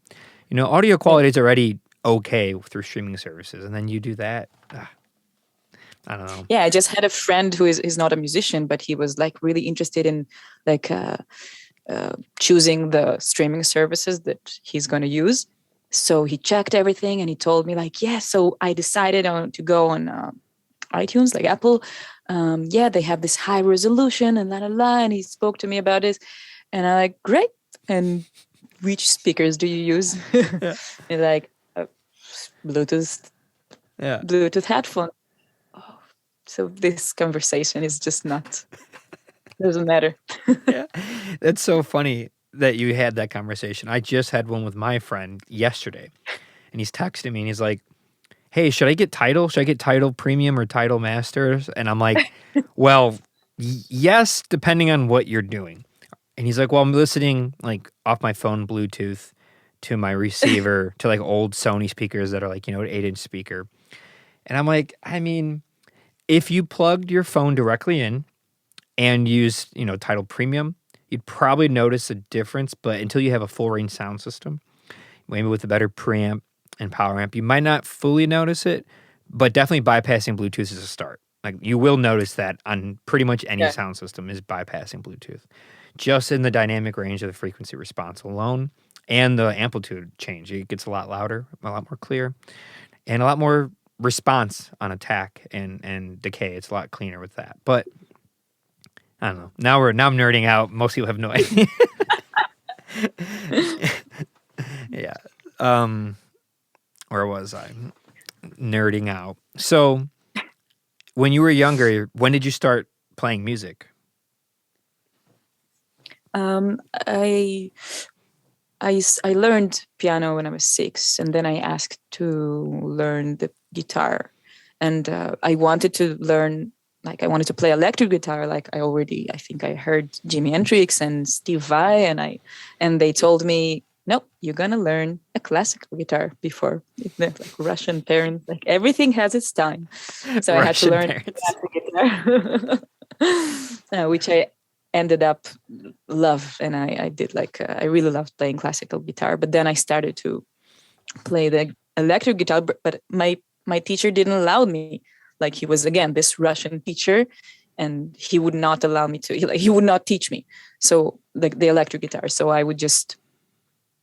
You know, audio quality is already okay through streaming services. And then you do that. I don't know. Yeah, I just had a friend who is not a musician, but he was like really interested in like choosing the streaming services that he's going to use. So he checked everything and he told me like, yeah, so I decided to go on iTunes, like Apple. Yeah, they have this high resolution and la. And he spoke to me about this. And I'm like, great. And which speakers do you use? Yeah. He's like, Bluetooth headphone. Oh, so this conversation is just not, doesn't matter. Yeah. That's so funny that you had that conversation. I just had one with my friend yesterday, and he's texting me and he's like, hey, should I get Tidal? Should I get Tidal Premium or Tidal Masters? And I'm like, well, yes, depending on what you're doing. And he's like, well, I'm listening like off my phone Bluetooth to my receiver to like old Sony speakers that are like, you know, an 8-inch speaker. And I'm like, I mean, if you plugged your phone directly in and used, you know, Tidal Premium, you'd probably notice a difference. But until you have a full range sound system, maybe with a better preamp and power amp, you might not fully notice it, but definitely bypassing Bluetooth is a start. Like you will notice that on pretty much any sound system is bypassing Bluetooth. Just in the dynamic range of the frequency response alone and the amplitude change. It gets a lot louder, a lot more clear, and a lot more response on attack and decay. It's a lot cleaner with that. But I don't know. Now I'm nerding out. Most people have no idea. Yeah. Where was I? Nerding out. So when you were younger, when did you start playing music? I learned piano when I was 6, and then I asked to learn the guitar, and I wanted to learn, like I wanted to play electric guitar. Like I think I heard Jimi Hendrix and Steve Vai, and they told me, no, you're gonna learn a classical guitar before. Like Russian parents, like everything has its time. So I had to learn classical guitar, which I ended up love, and I did like I really loved playing classical guitar. But then I started to play the electric guitar, but my teacher didn't allow me. Like he was again this Russian teacher, and he would not allow me to. He would not teach me. So like the electric guitar, so I would just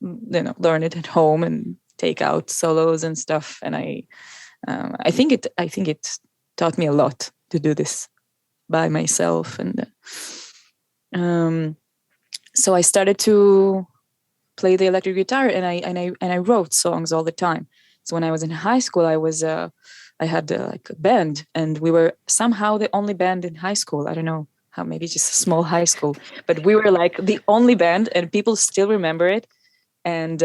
learn it at home and take out solos and stuff. And I think it taught me a lot to do this by myself. And so I started to play the electric guitar, and I wrote songs all the time. So when I was in high school, I had like a band, and we were somehow the only band in high school. I don't know how, maybe just a small high school, but we were like the only band, and people still remember it. And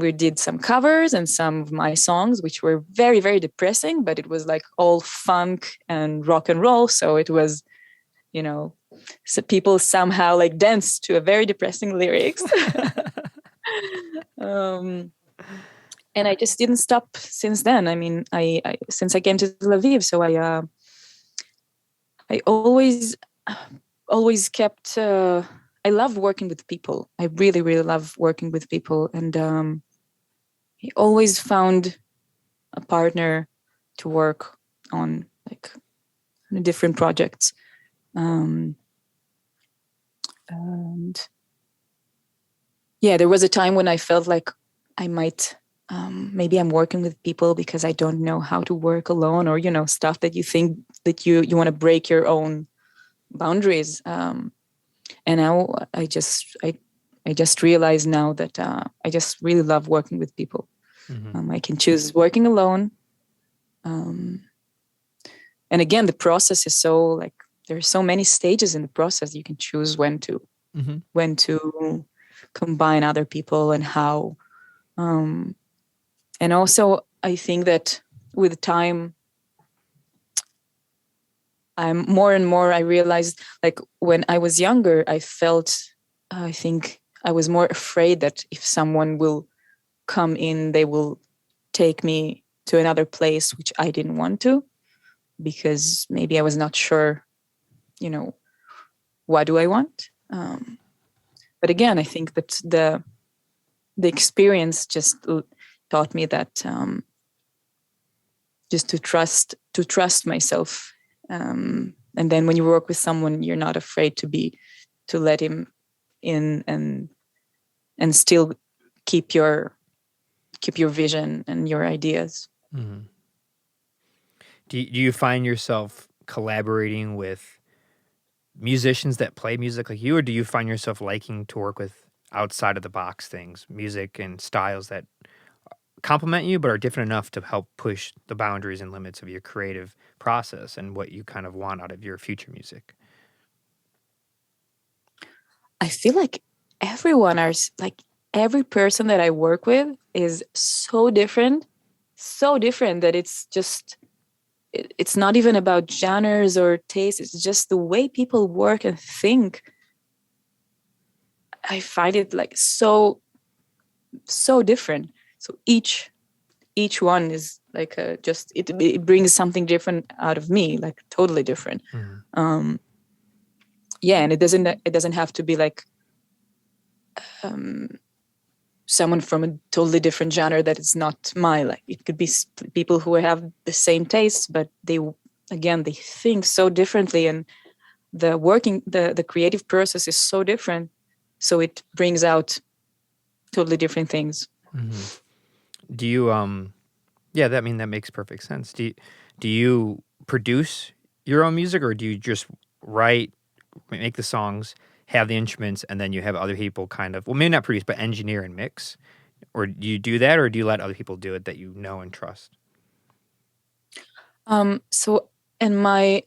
we did some covers and some of my songs, which were very, very depressing, but it was like all funk and rock and roll. So it was, so people somehow like danced to a very depressing lyrics. And I just didn't stop since then. I mean, I since I came to Tel Aviv, so I always kept. I love working with people. I really, really love working with people, and I always found a partner to work on, like, different projects. And yeah, there was a time when I felt like I might, maybe I'm working with people because I don't know how to work alone, or, stuff that you think that you want to break your own boundaries. And now I just realized now that I just really love working with people. I can choose working alone. And again, the process is so like, there are so many stages in the process. You can choose when to combine other people and how. And also, I think that with time, I'm more and more, I realized, like, when I was younger, I think I was more afraid that if someone will come in, they will take me to another place, which I didn't want to, because maybe I was not sure, what do I want? But again, I think that the experience just taught me that just to trust myself. And then when you work with someone, you're not afraid to let him in and still keep your vision and your ideas. Mm-hmm. Do you find yourself collaborating with musicians that play music like you, or do you find yourself liking to work with outside of the box things, music and styles that complement you but are different enough to help push the boundaries and limits of your creative process and what you kind of want out of your future music? I feel like every person that I work with is so different that it's not even about genres or tastes. It's just the way people work and think. I find it like so different. So each one is like it brings something different out of me, like totally different. Mm-hmm. Yeah, and it doesn't have to be like someone from a totally different genre that is not my, like, it could be people who have the same tastes, but they think so differently, and the creative process is so different, so it brings out totally different things. Mm-hmm. Do you yeah, that makes perfect sense. Do you produce your own music, or do you just write, make the songs, have the instruments, and then you have other people kind of, well, maybe not produce, but engineer and mix? Or do you do that, or do you let other people do it that you know and trust? So in my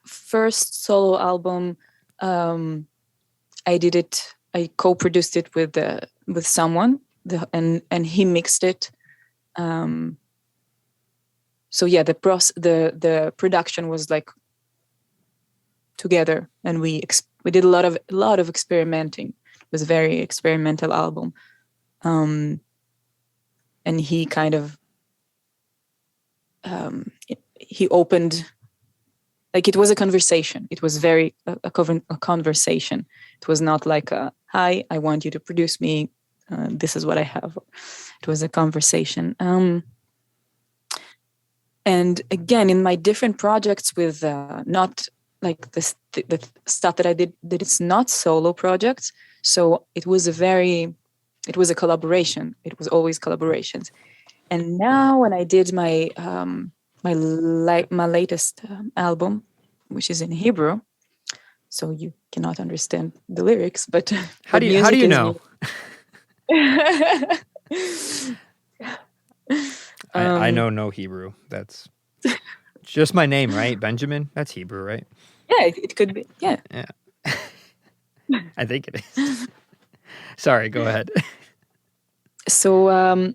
first solo album, I co-produced it with someone, and he mixed it. So yeah, the production was like together, and we did a lot of experimenting. It was a very experimental album. And he kind of he opened, like, it was a conversation. It was very a conversation. It was not like hi, I want you to produce me, this is what I have. It was a conversation. And again, in my different projects with not like the stuff that I did, that it's not solo projects. So it was a collaboration. It was always collaborations. And now when I did my my latest album, which is in Hebrew, so you cannot understand the lyrics, but How do you know? I know no Hebrew. That's just my name, right? Benjamin? That's Hebrew, right? Yeah, it could be. Yeah. Yeah. I think it is. Sorry, go ahead. So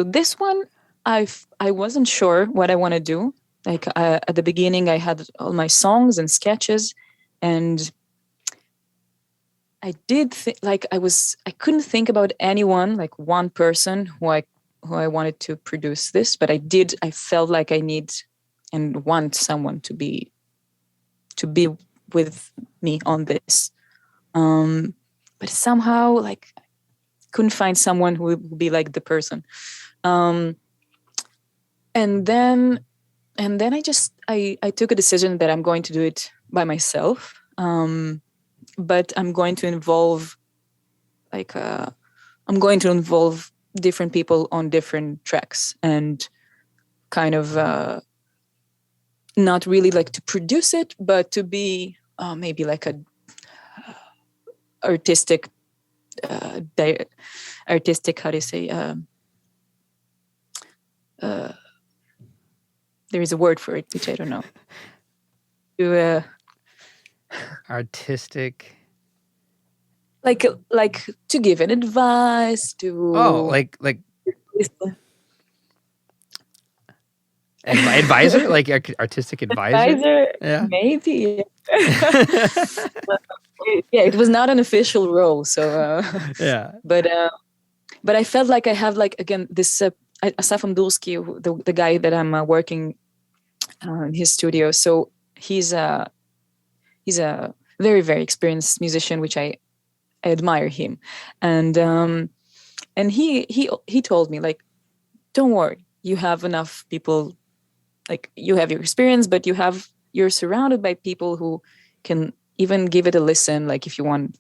this one, I wasn't sure what I want to do. Like at the beginning, I had all my songs and sketches, and I did I couldn't think about anyone, like one person who I wanted to produce this, but I felt like I need and want someone to be with me on this. But somehow, like, couldn't find someone who would be like the person. And then I took a decision that I'm going to do it by myself. but I'm going to involve different people on different tracks, and kind of not really like to produce it, but to be maybe like a artistic how do you say there is a word for it which I don't know. To Artistic. like to give an advice to like advisor, like artistic advisor. Yeah. Maybe. Yeah, it was not an official role, so Yeah. But I felt like I have like again this Assaf Amdursky, the guy that I'm working in his studio. So he's a very, very experienced musician, which I admire him, and he told me, like, don't worry, you have enough people, like you have your experience, but you're surrounded by people who can even give it a listen, like if you want,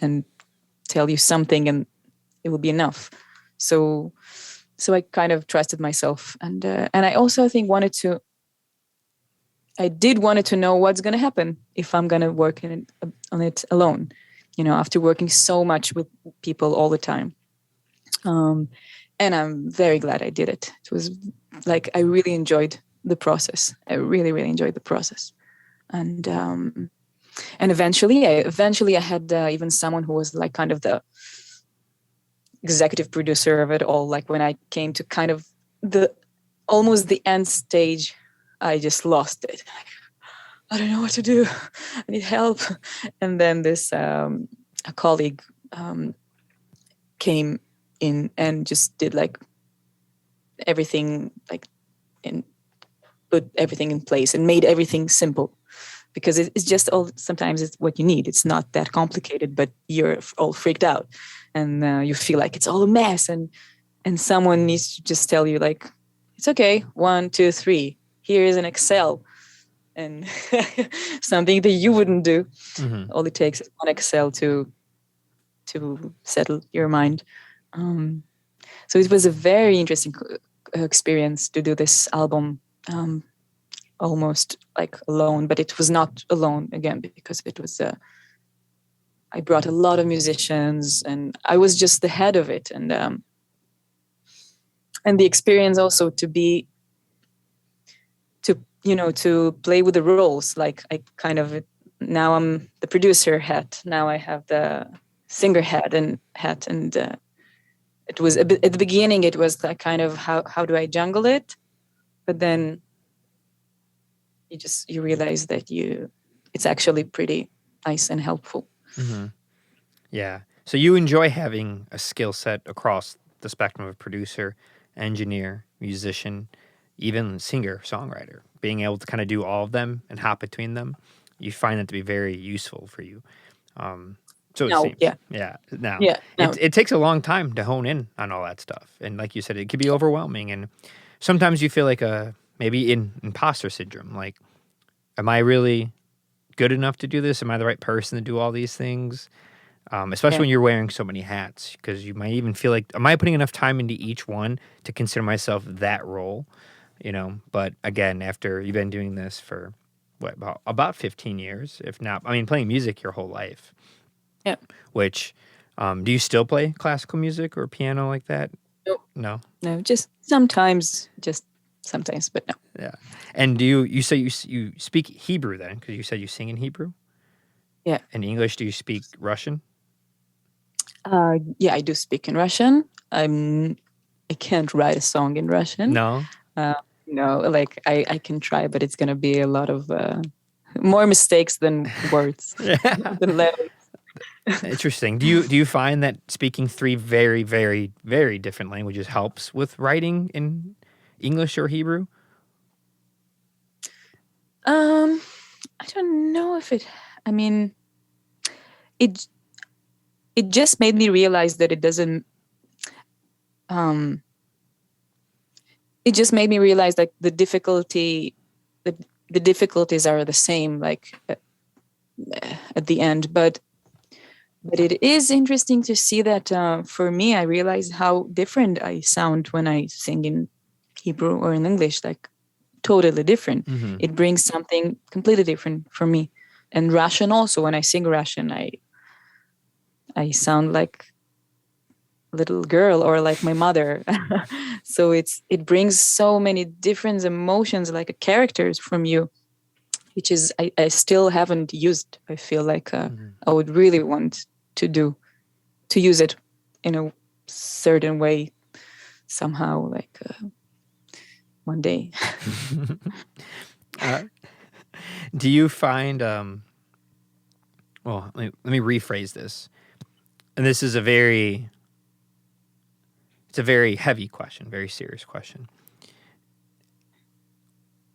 and tell you something, and it will be enough. So I kind of trusted myself, and I also, I think, wanted to know what's going to happen if I'm going to work on it alone, after working so much with people all the time. And I'm very glad I did it. It was like, I really enjoyed the process. I really, really enjoyed the process. And eventually I had even someone who was like kind of the executive producer of it all. Like when I came to kind of almost the end stage, I just lost it. I don't know what to do. I need help. And then this a colleague came in and just did like everything, like put everything in place and made everything simple, because it's just sometimes it's what you need. It's not that complicated, but you're all freaked out and you feel like it's all a mess, and someone needs to just tell you, like, it's okay, 1, 2, 3, here is an Excel, and something that you wouldn't do. Mm-hmm. All it takes is one Excel to settle your mind. So it was a very interesting experience to do this album, almost like alone, but it was not alone again, because it was I brought a lot of musicians and I was just the head of it, and the experience also to play with the roles. Like I kind of, now I'm the producer hat, now I have the singer hat, and it was a bit, at the beginning it was like kind of how do I jungle it, but then you realize that it's actually pretty nice and helpful. Mm-hmm. Yeah. So you enjoy having a skill set across the spectrum of producer, engineer, musician, even singer, songwriter, being able to kind of do all of them and hop between them. You find that to be very useful for you. So it seems. Yeah. Now, it takes a long time to hone in on all that stuff. And like you said, it can be overwhelming. And sometimes you feel like maybe imposter syndrome. Like, am I really good enough to do this? Am I the right person to do all these things? Especially when you're wearing so many hats, because you might even feel like, am I putting enough time into each one to consider myself that role? But again, after you've been doing this for about 15 years, if not, I mean, playing music your whole life. Yeah. Which, do you still play classical music or piano like that? No, just sometimes, but no. Yeah. And do you say you speak Hebrew then? Because you said you sing in Hebrew? Yeah. In English, do you speak Russian? Yeah, I do speak in Russian. I can't write a song in Russian. No? No, like I can try, but it's going to be a lot of more mistakes than words, than letters. Interesting. Do you find that speaking 3 very, very, very different languages helps with writing in English or Hebrew? I don't know if it. I mean, it just made me realize that it doesn't. It just made me realize, like, the difficulties are the same, like at the end, but But it is interesting to see that for me, I realize how different I sound when I sing in Hebrew or in English, like totally different. Mm-hmm. It brings something completely different for me. And Russian also, when I sing Russian, I sound like a little girl or like my mother. So it brings so many different emotions, like characters from you, which is I still haven't used. I feel like I would really want to use it in a certain way somehow, like one day. Do you find well, let me rephrase this. And this is it's a very heavy question, very serious question.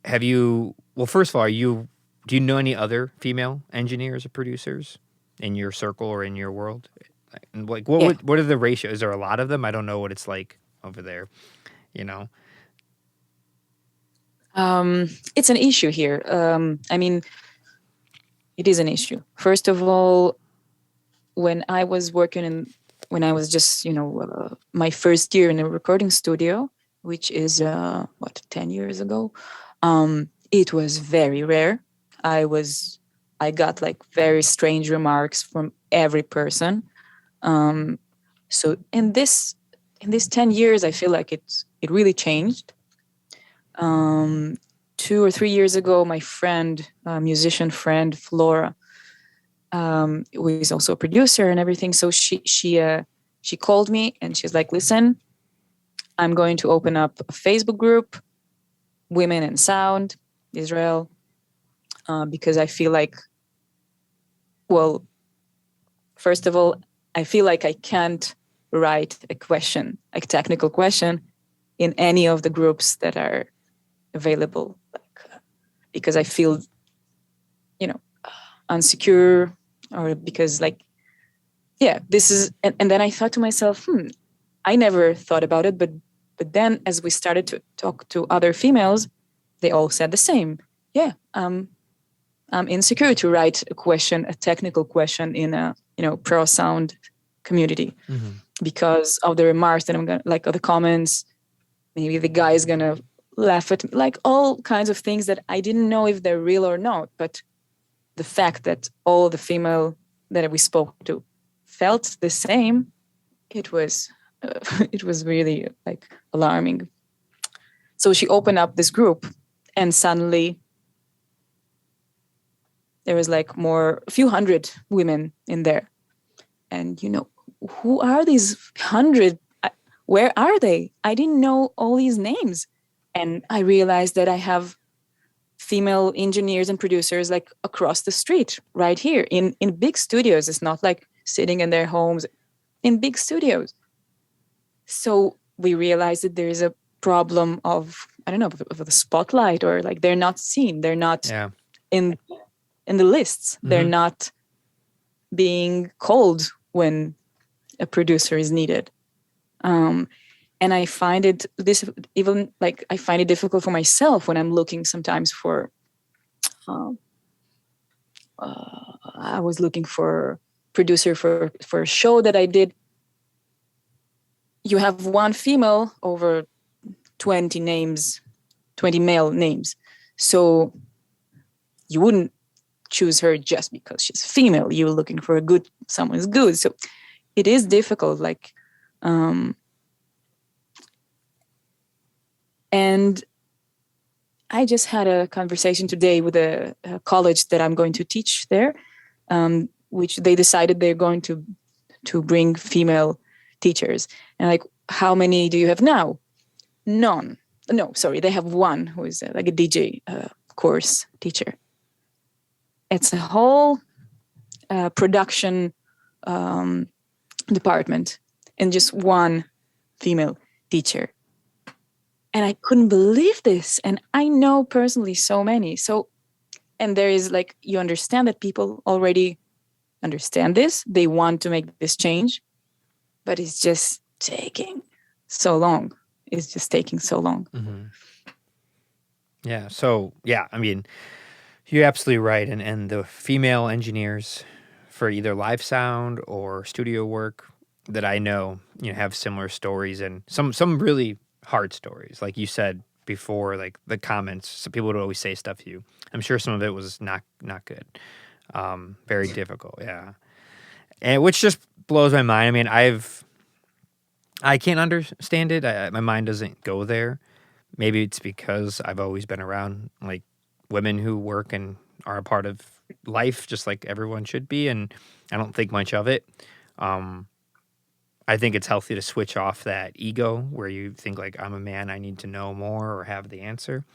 Well, first of all, do you know any other female engineers or producers in your circle or in your world? And like, Yeah. what are the ratios? Is there a lot of them? I don't know what it's like over there, you know? It's an issue here. I mean, it is an issue. First of all, when I was when I was just, my first year in a recording studio, which is 10 years ago, it was very rare. I got like very strange remarks from every person. So in this 10 years, I feel like it really changed. 2 or 3 years ago, my friend, musician friend Flora, who is also a producer and everything. So she called me and she's like, "Listen, I'm going to open up a Facebook group, Women in Sound Israel, because I feel like, well, first of all, I feel like I can't write a question, like technical question, in any of the groups that are available, because I feel, unsecure, or because this is, and then I thought to myself, I never thought about it, but then as we started to talk to other females, they all said the same. Yeah, I'm insecure to write a technical question in a pro sound community, because of the remarks that I'm gonna, like, of the comments. Maybe the guy is gonna laugh at me, like all kinds of things that I didn't know if they're real or not. But the fact that all the female that we spoke to felt the same, it was it was really like alarming. So she opened up this group, and suddenly there was like a few hundred women in there. And who are these hundred? Where are they? I didn't know all these names. And I realized that I have female engineers and producers like across the street, right here in big studios. It's not like sitting in their homes, in big studios. So we realized that there is a problem of, I don't know, of the spotlight, or like they're not seen. They're not in the lists. They're not being called when a producer is needed. And I find it I find it difficult for myself when I'm looking sometimes for, I was looking for producer for a show that I did. You have one female over 20 names, 20 male names. So you wouldn't choose her just because she's female. You're looking for someone who's good. So it is difficult, and I just had a conversation today with a college that I'm going to teach there, which they decided they're going to bring female teachers. And like, how many do you have now? None. No, sorry, they have one who is like a DJ course teacher. It's a whole production department and just one female teacher. And I couldn't believe this. And I know personally so many. So, and there is like, you understand that people already understand this. They want to make this change, but it's just taking so long. It's just taking so long. Yeah. So, yeah, I mean, you're absolutely right. And the female engineers for either live sound or studio work that I know, have similar stories, and some really hard stories. Like you said before, like the comments, some people would always say stuff to you. I'm sure some of it was not good. Very difficult, yeah. And which just blows my mind. I mean, I can't understand it. My mind doesn't go there. Maybe it's because I've always been around like women who work and are a part of life, just like everyone should be, and I don't think much of it. I think it's healthy to switch off that ego where you think like, I'm a man, I need to know more or have the answer,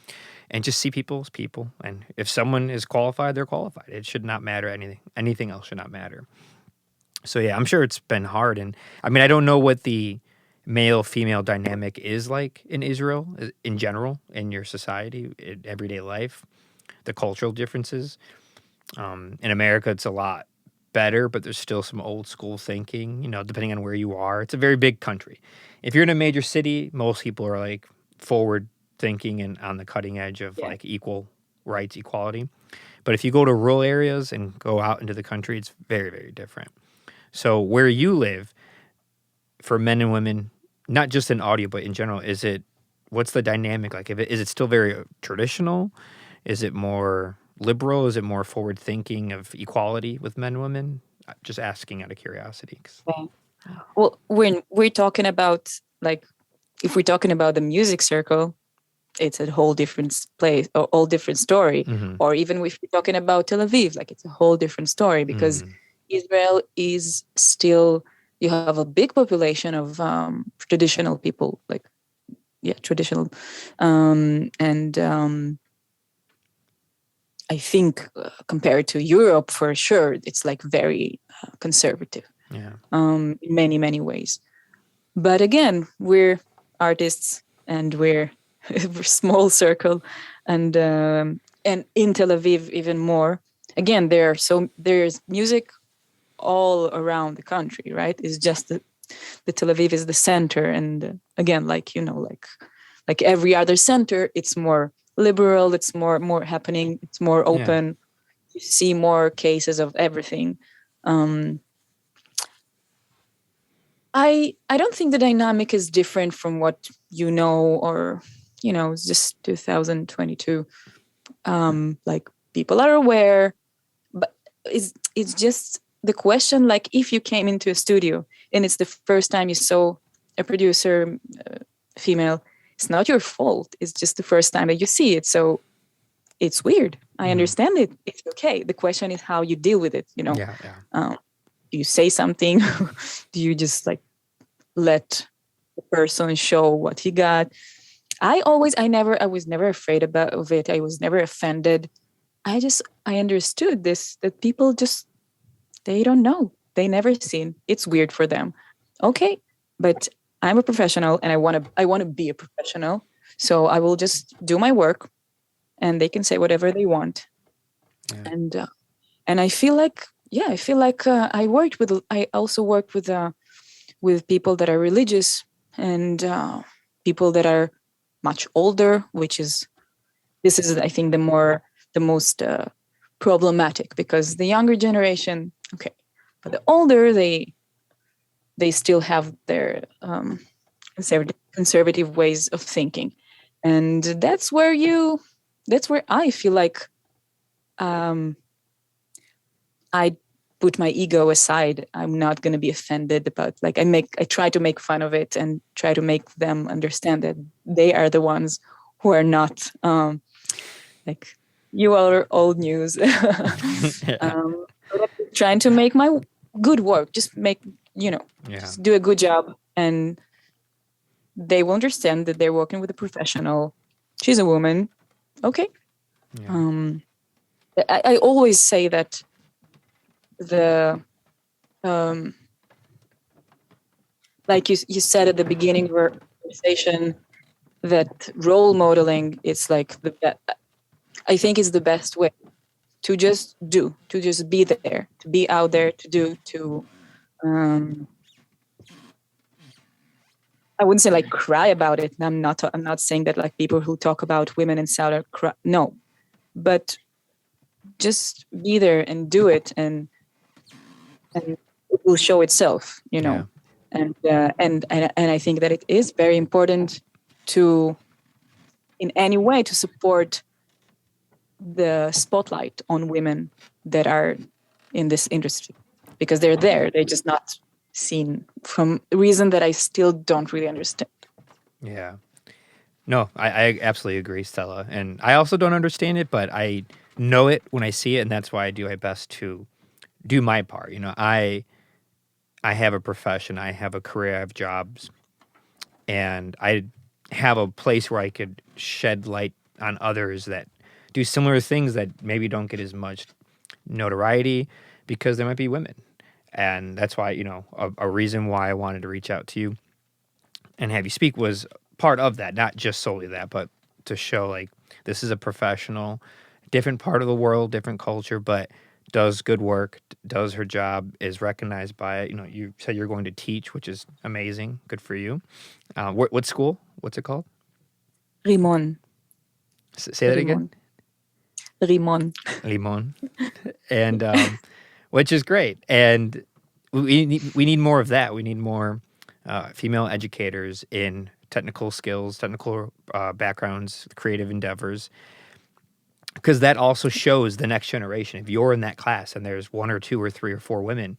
and just see people as people. And if someone is qualified, they're qualified. It should not matter anything. Anything else should not matter. So yeah, I'm sure it's been hard. And I mean, I don't know what the male female dynamic is like in Israel in general, in your society, in everyday life, the cultural differences. In America, it's a lot better, but there's still some old school thinking, depending on where you are. It's a very big country. If you're in a major city, most people are like forward thinking and on the cutting edge of like equal rights, equality. But if you go to rural areas and go out into the country, it's very, very different. So where you live, for men and women, not just in audio, but in general, what's the dynamic like? Is it still very traditional? Is it more liberal? Is it more forward thinking of equality with men and women? Just asking out of curiosity. Well, when we're talking about like, if we're talking about the music circle, it's a whole different place or all different story. Mm-hmm. Or even if we're talking about Tel Aviv, like it's a whole different story because Israel is still, you have a big population of traditional people, like, traditional. I think compared to Europe, for sure, it's like very conservative in many, many ways. But again, we're artists and we're a small circle, and in Tel Aviv even more. Again, there's music all around the country, right? It's just the Tel Aviv is the center, and again, like every other center, it's more liberal, it's more happening, it's more open. You see more cases of everything. I don't think the dynamic is different from what or it's just 2022. Like people are aware, but it's just the question, like if you came into a studio and it's the first time you saw a producer female, it's not your fault. It's just the first time that you see it. So it's weird. I understand it. It's okay. The question is how you deal with it, do you say something? Do you just like let the person show what he got? I was never afraid of it. I was never offended. I understood this, that people just, they don't know. They never seen. It's weird for them. Okay. But I'm a professional and I want to be a professional. So I will just do my work and they can say whatever they want. Yeah. And I feel like, I also worked with people that are religious and people that are much older, this is, I think, the most problematic, because the younger generation, okay, but the older, they still have their conservative ways of thinking. And that's where I feel like I put my ego aside. I'm not going to be offended about, like, I try to make fun of it and try to make them understand that they are the ones who are not like, you are old news. Trying to make my good work, just just do a good job, and they will understand that they're working with a professional. She's a woman. Okay. I always say that the like you said at the beginning of our conversation, that role modeling is like I think is the best way to just be there, to be out there, I wouldn't say like cry about it. I'm not saying that like people who talk about women in Saudi cry. No, but just be there and do it. And and it will show itself, Yeah. And I think that it is very important to, in any way, to support the spotlight on women that are in this industry, because they're there, they're just not seen from a reason that I still don't really understand. Yeah. No, I absolutely agree, Stella. And I also don't understand it, but I know it when I see it, and that's why I do my best to do my part. I have a profession, I have a career, I have jobs, and I have a place where I could shed light on others that do similar things that maybe don't get as much notoriety because they might be women. And that's why, a reason why I wanted to reach out to you and have you speak was part of that, not just solely that, but to show like this is a professional, different part of the world, different culture, but does good work, does her job, is recognized by it. You said you're going to teach, which is amazing. Good for you. What school? What's it called? Rimon. Say that again. Rimon. Limon. And which is great. And we need more of that. We need more female educators in technical skills, technical backgrounds, creative endeavors, because that also shows the next generation. If you're in that class and there's one or two or three or four women,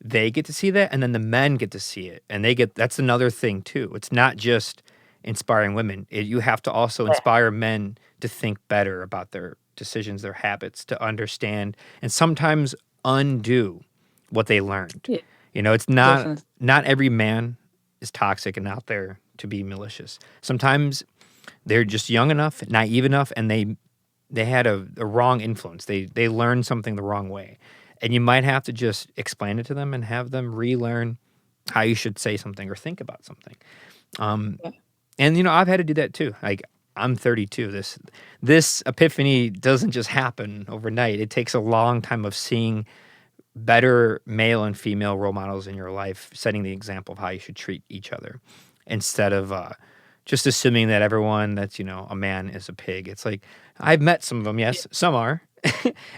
they get to see that, and then the men get to see it, and that's another thing too. It's not just inspiring women. You have to also inspire men to think better about their decisions, their habits, to understand and sometimes undo what they learned. Yeah, It's not every man is toxic and out there to be malicious. Sometimes they're just young enough, naive enough, and they had a wrong influence. They learned something the wrong way. And you might have to just explain it to them and have them relearn how you should say something or think about something. And I've had to do that too. Like, I'm 32. This epiphany doesn't just happen overnight. It takes a long time of seeing better male and female role models in your life, setting the example of how you should treat each other, instead of just assuming that everyone that's a man is a pig. It's like, I've met some of them. Yes, some are,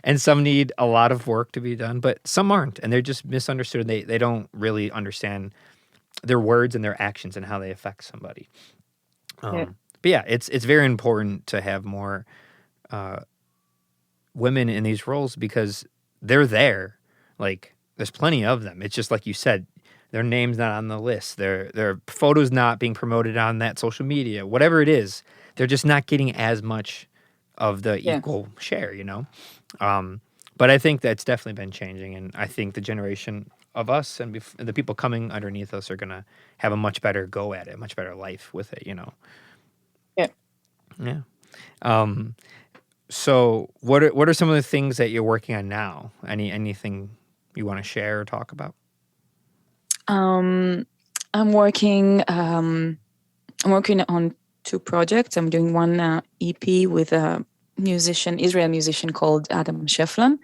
and some need a lot of work to be done, but some aren't, and they're just misunderstood. They don't really understand their words and their actions and how they affect somebody. But yeah, it's very important to have more women in these roles because they're there. Like, there's plenty of them. It's just like you said, their name's not on the list. Their photos not being promoted on that social media. Whatever it is, they're just not getting as much of the equal share. But I think that's definitely been changing, and I think the generation of us and the people coming underneath us are gonna have a much better go at it, much better life with it. Yeah. So what are some of the things that you're working on now? Anything you want to share or talk about? I'm working on two projects. I'm doing one EP with a Israeli musician called Adam Sheflan,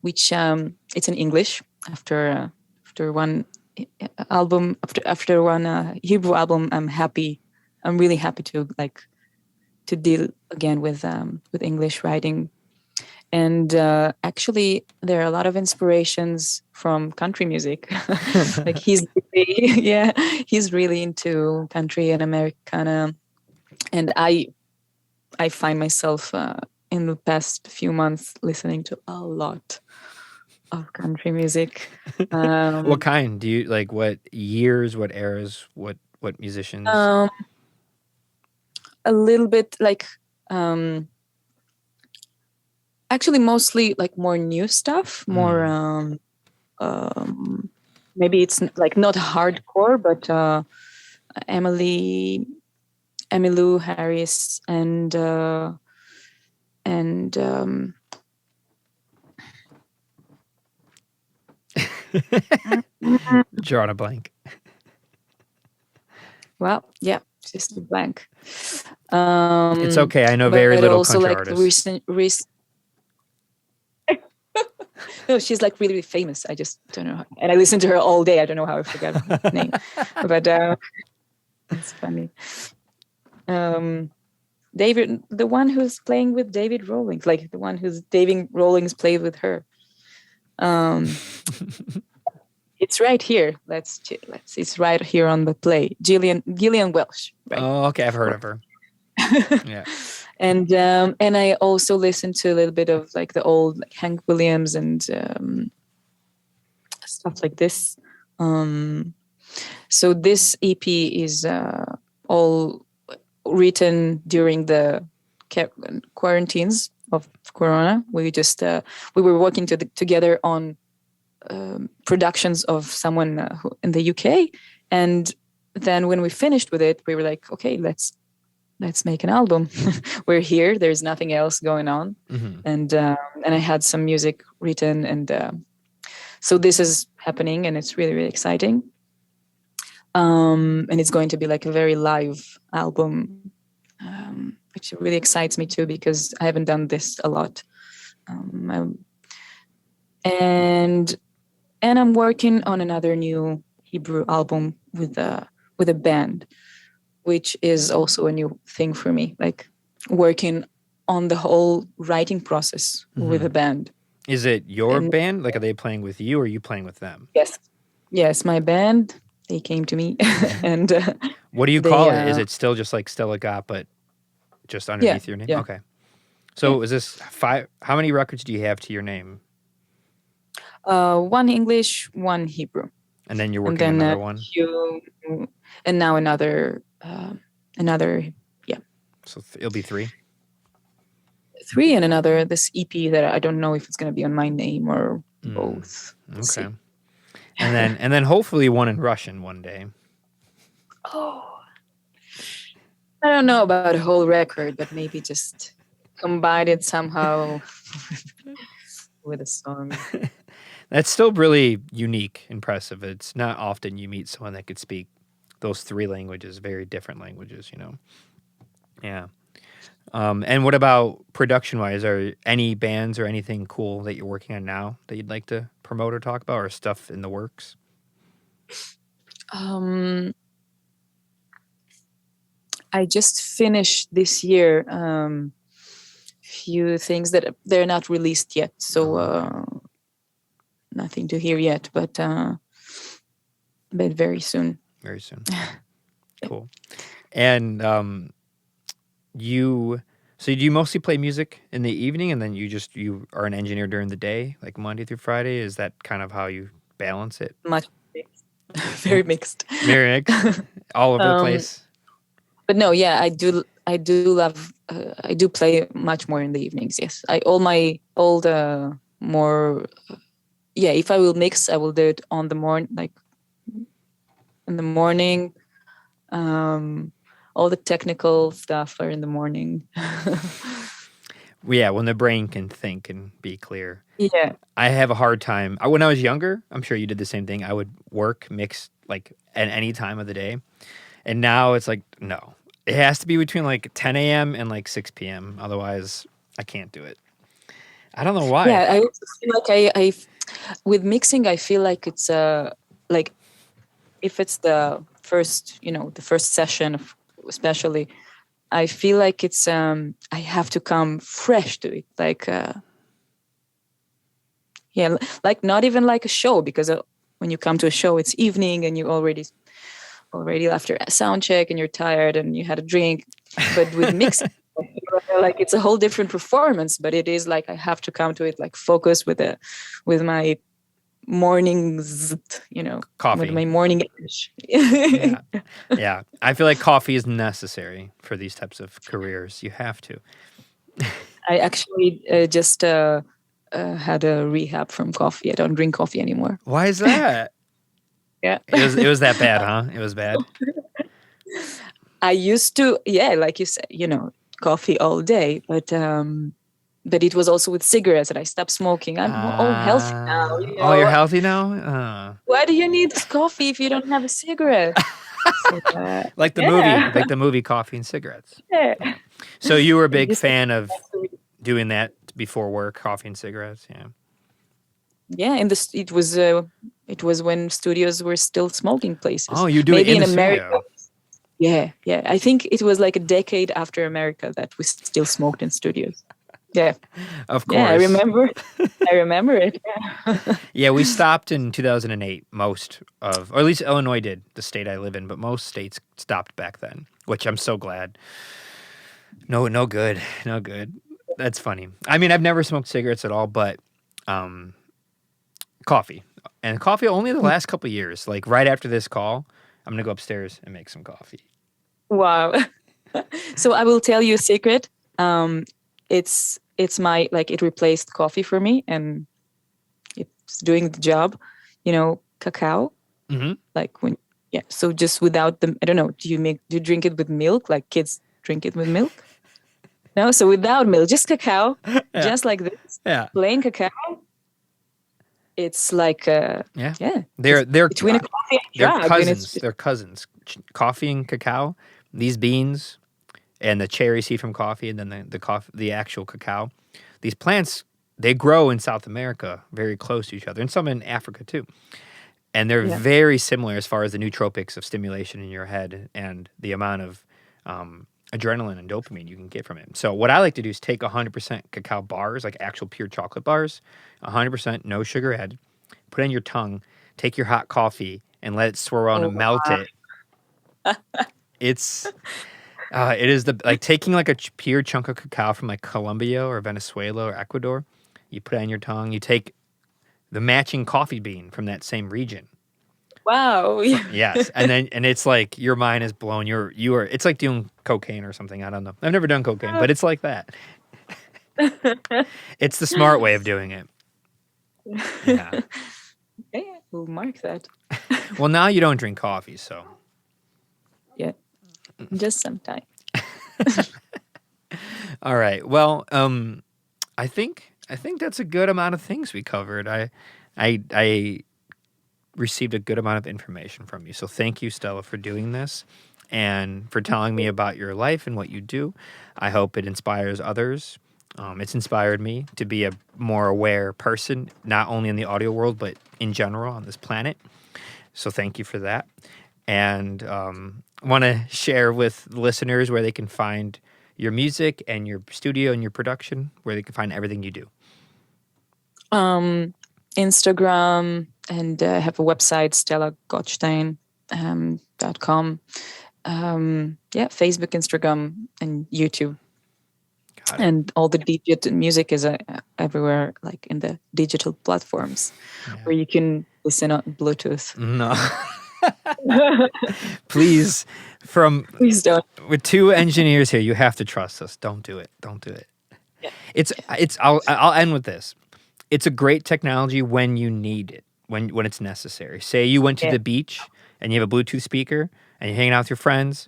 which it's in English after one album, after one Hebrew album. I'm really happy to deal again with English writing. And actually, there are a lot of inspirations from country music. Like he's really into country and Americana, and I find myself in the past few months listening to a lot of country music. What kind do you like? What years? What eras? What musicians? A little bit like. Actually, mostly like more new stuff, more maybe it's like not hardcore, but Emmylou Harris and drawing a blank. Well, yeah, just a blank. It's okay. I know very little also country like artists. No, she's like really, really famous. I just don't know. And I listen to her all day. I don't know how I forgot her name, but it's funny. David, the one who's playing with David Rawlings, like the one who's David Rawlings played with her. It's right here. Let's. It's right here on the play. Gillian Welsh, right? Oh, okay, I've Of heard course. of her. Yeah. And I also listened to a little bit of like the old like Hank Williams and stuff like this. Um, so this EP is all written during the quarantines of Corona. We were working together on productions of someone in the UK, and then when we finished with it, we were like, okay, let's make an album. We're here. There's nothing else going on, Hmm. and I had some music written, and so this is happening, and it's really really exciting. And it's going to be like a very live album, which really excites me too because I haven't done this a lot. And I'm working on another new Hebrew album with a band, which is also a new thing for me. Like working on the whole writing process with a band. Is it your And band? Like, are they playing with you, or are you playing with them? yes, my band. They came to me, and What do you they call it? Is it still just like Stella Got, but just underneath your name? yeah. Okay. So is this 5? How many records do you have to your name? One English, one Hebrew, And then you're and working then another one? and now another So it'll be 3? 3 and another this EP that I don't know if it's going to be on my name or both. We'll see. Okay. And then hopefully one in Russian one day. Oh, I don't know about a whole record, but maybe just combine it somehow with a song. That's still really unique, impressive. It's not often you meet someone that could speak those 3 languages, very different languages, you know. Yeah. And what about production-wise? Are any bands or anything cool that you're working on now that you'd like to promote or talk about, or stuff in the works? I just finished this year few things that they're not released yet, so nothing to hear yet, but very soon. Very soon. Cool. And so do you mostly play music in the evening, and then you are an engineer during the day, like Monday through Friday? Is that kind of how you balance it? Much mixed. Very mixed. Very mixed, all over the place. But no, yeah, I do love. I do play much more in the evenings. Yes, more. Yeah, if I will mix, I will do it on the morning, like in the morning. All the technical stuff are in the morning. Yeah, when the brain can think and be clear. Yeah. I have a hard time. When I was younger, I'm sure you did the same thing. I would work mix like at any time of the day. And now it's like, no. It has to be between like 10 a.m. and like 6 p.m. Otherwise, I can't do it. I don't know why. Yeah, I also feel like I with mixing, I feel like it's like if it's the first, the first session, especially, I feel like it's I have to come fresh to it, like like not even like a show, because when you come to a show, it's evening and you already after a sound check and you're tired and you had a drink. But with mixing, like it's a whole different performance. But it is like I have to come to it like focus with my mornings, Coffee. with my morning edge. Yeah. I feel like coffee is necessary for these types of careers. You have to. I actually just had a rehab from coffee. I don't drink coffee anymore. Why is that? Yeah. It was that bad, huh? It was bad. I used to, like you said, coffee all day, but it was also with cigarettes, and I stopped smoking. I'm all healthy now. Oh, you're healthy now? Why do you need coffee if you don't have a cigarette? Like the movie Coffee and Cigarettes. Yeah. So you were a big fan of doing that before work, coffee and cigarettes, yeah. Yeah, it was when studios were still smoking places. Oh, you do it in America. Yeah. I think it was like a decade after America that we still smoked in studios. Yeah. Of Yeah, I course. remember. I remember it. Yeah. Yeah, we stopped in 2008. Most of, or at least Illinois did, the state I live in, but most states stopped back then, which I'm so glad. No, no good, no good. That's funny. I mean, I've never smoked cigarettes at all, but um, coffee, and coffee only the last couple of years. Like right after this call, I'm gonna go upstairs and make some coffee. Wow. So I will tell you a secret. It's my, like, it replaced coffee for me, and it's doing the job. Cacao. Mm-hmm. Like when, yeah. So just without the, I don't know. Do you drink it with milk? Like kids drink it with milk? No. So without milk, just cacao, Yeah, just like this, yeah, plain cacao. It's like yeah. yeah. They're Between a coffee and a they're drug, and it's cousins. They're cousins. Coffee and cacao. These beans and the cherry seed from coffee, and then the actual cacao. These plants, they grow in South America, very close to each other, and some in Africa too. And they're yeah. very similar as far as the nootropics of stimulation in your head and the amount of adrenaline and dopamine you can get from it. So what I like to do is take 100% cacao bars, like actual pure chocolate bars, 100% no sugar added, put it in your tongue, take your hot coffee, and let it swirl around Oh, and melt wow. it. It is like taking like a pure chunk of cacao from like Colombia or Venezuela or Ecuador. You put it on your tongue. You take the matching coffee bean from that same region. Wow. Yeah. Yes, and it's like your mind is blown. You are. It's like doing cocaine or something. I don't know. I've never done cocaine, but it's like that. It's the smart way of doing it. Yeah. Okay, we'll mark that. Well, now you don't drink coffee, so Yeah, just sometime. all right. Well, I think that's a good amount of things we covered. I received a good amount of information from you. So thank you, Stella, for doing this and for telling me about your life and what you do. I hope it inspires others. It's inspired me to be a more aware person, not only in the audio world, but in general on this planet. So thank you for that. And want to share with listeners where they can find your music and your studio and your production, where they can find everything you do. Instagram, and have a website, stellagotstein.com. Yeah, Facebook, Instagram, and YouTube. Got it. And all the digital music is everywhere, like in the digital platforms, where you can listen on Bluetooth. No. Please, Please don't. with two engineers here, you have to trust us. Don't do it. Don't do it. Yeah. I'll end with this. It's a great technology when you need it, when it's necessary. Say you went to the beach and you have a Bluetooth speaker and you're hanging out with your friends,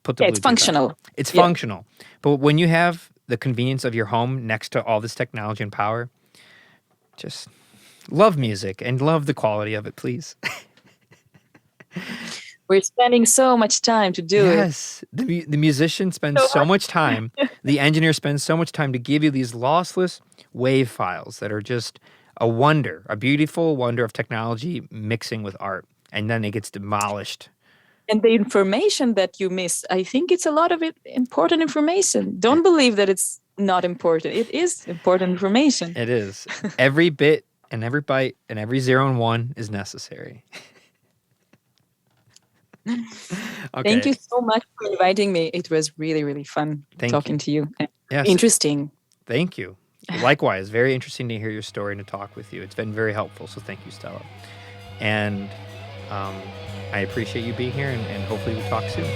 put the Bluetooth It's functional. on. It's functional. But when you have the convenience of your home next to all this technology and power, just love music and love the quality of it, please. We're spending so much time to do it. Yes, the musician spends so much time. The engineer spends so much time to give you these lossless wave files that are just a wonder, a beautiful wonder of technology mixing with art, and then it gets demolished. And the information that you miss, I think it's a lot of important information. Don't believe that it's not important. It is important information. It is. Every bit and every byte and every 0 and 1 is necessary. Okay. Thank you so much for inviting me. It was really, really fun talking to you. Yes. Interesting. Thank you. Likewise, very interesting to hear your story and to talk with you. It's been very helpful, so thank you, Stella. And I appreciate you being here, and hopefully we'll talk soon.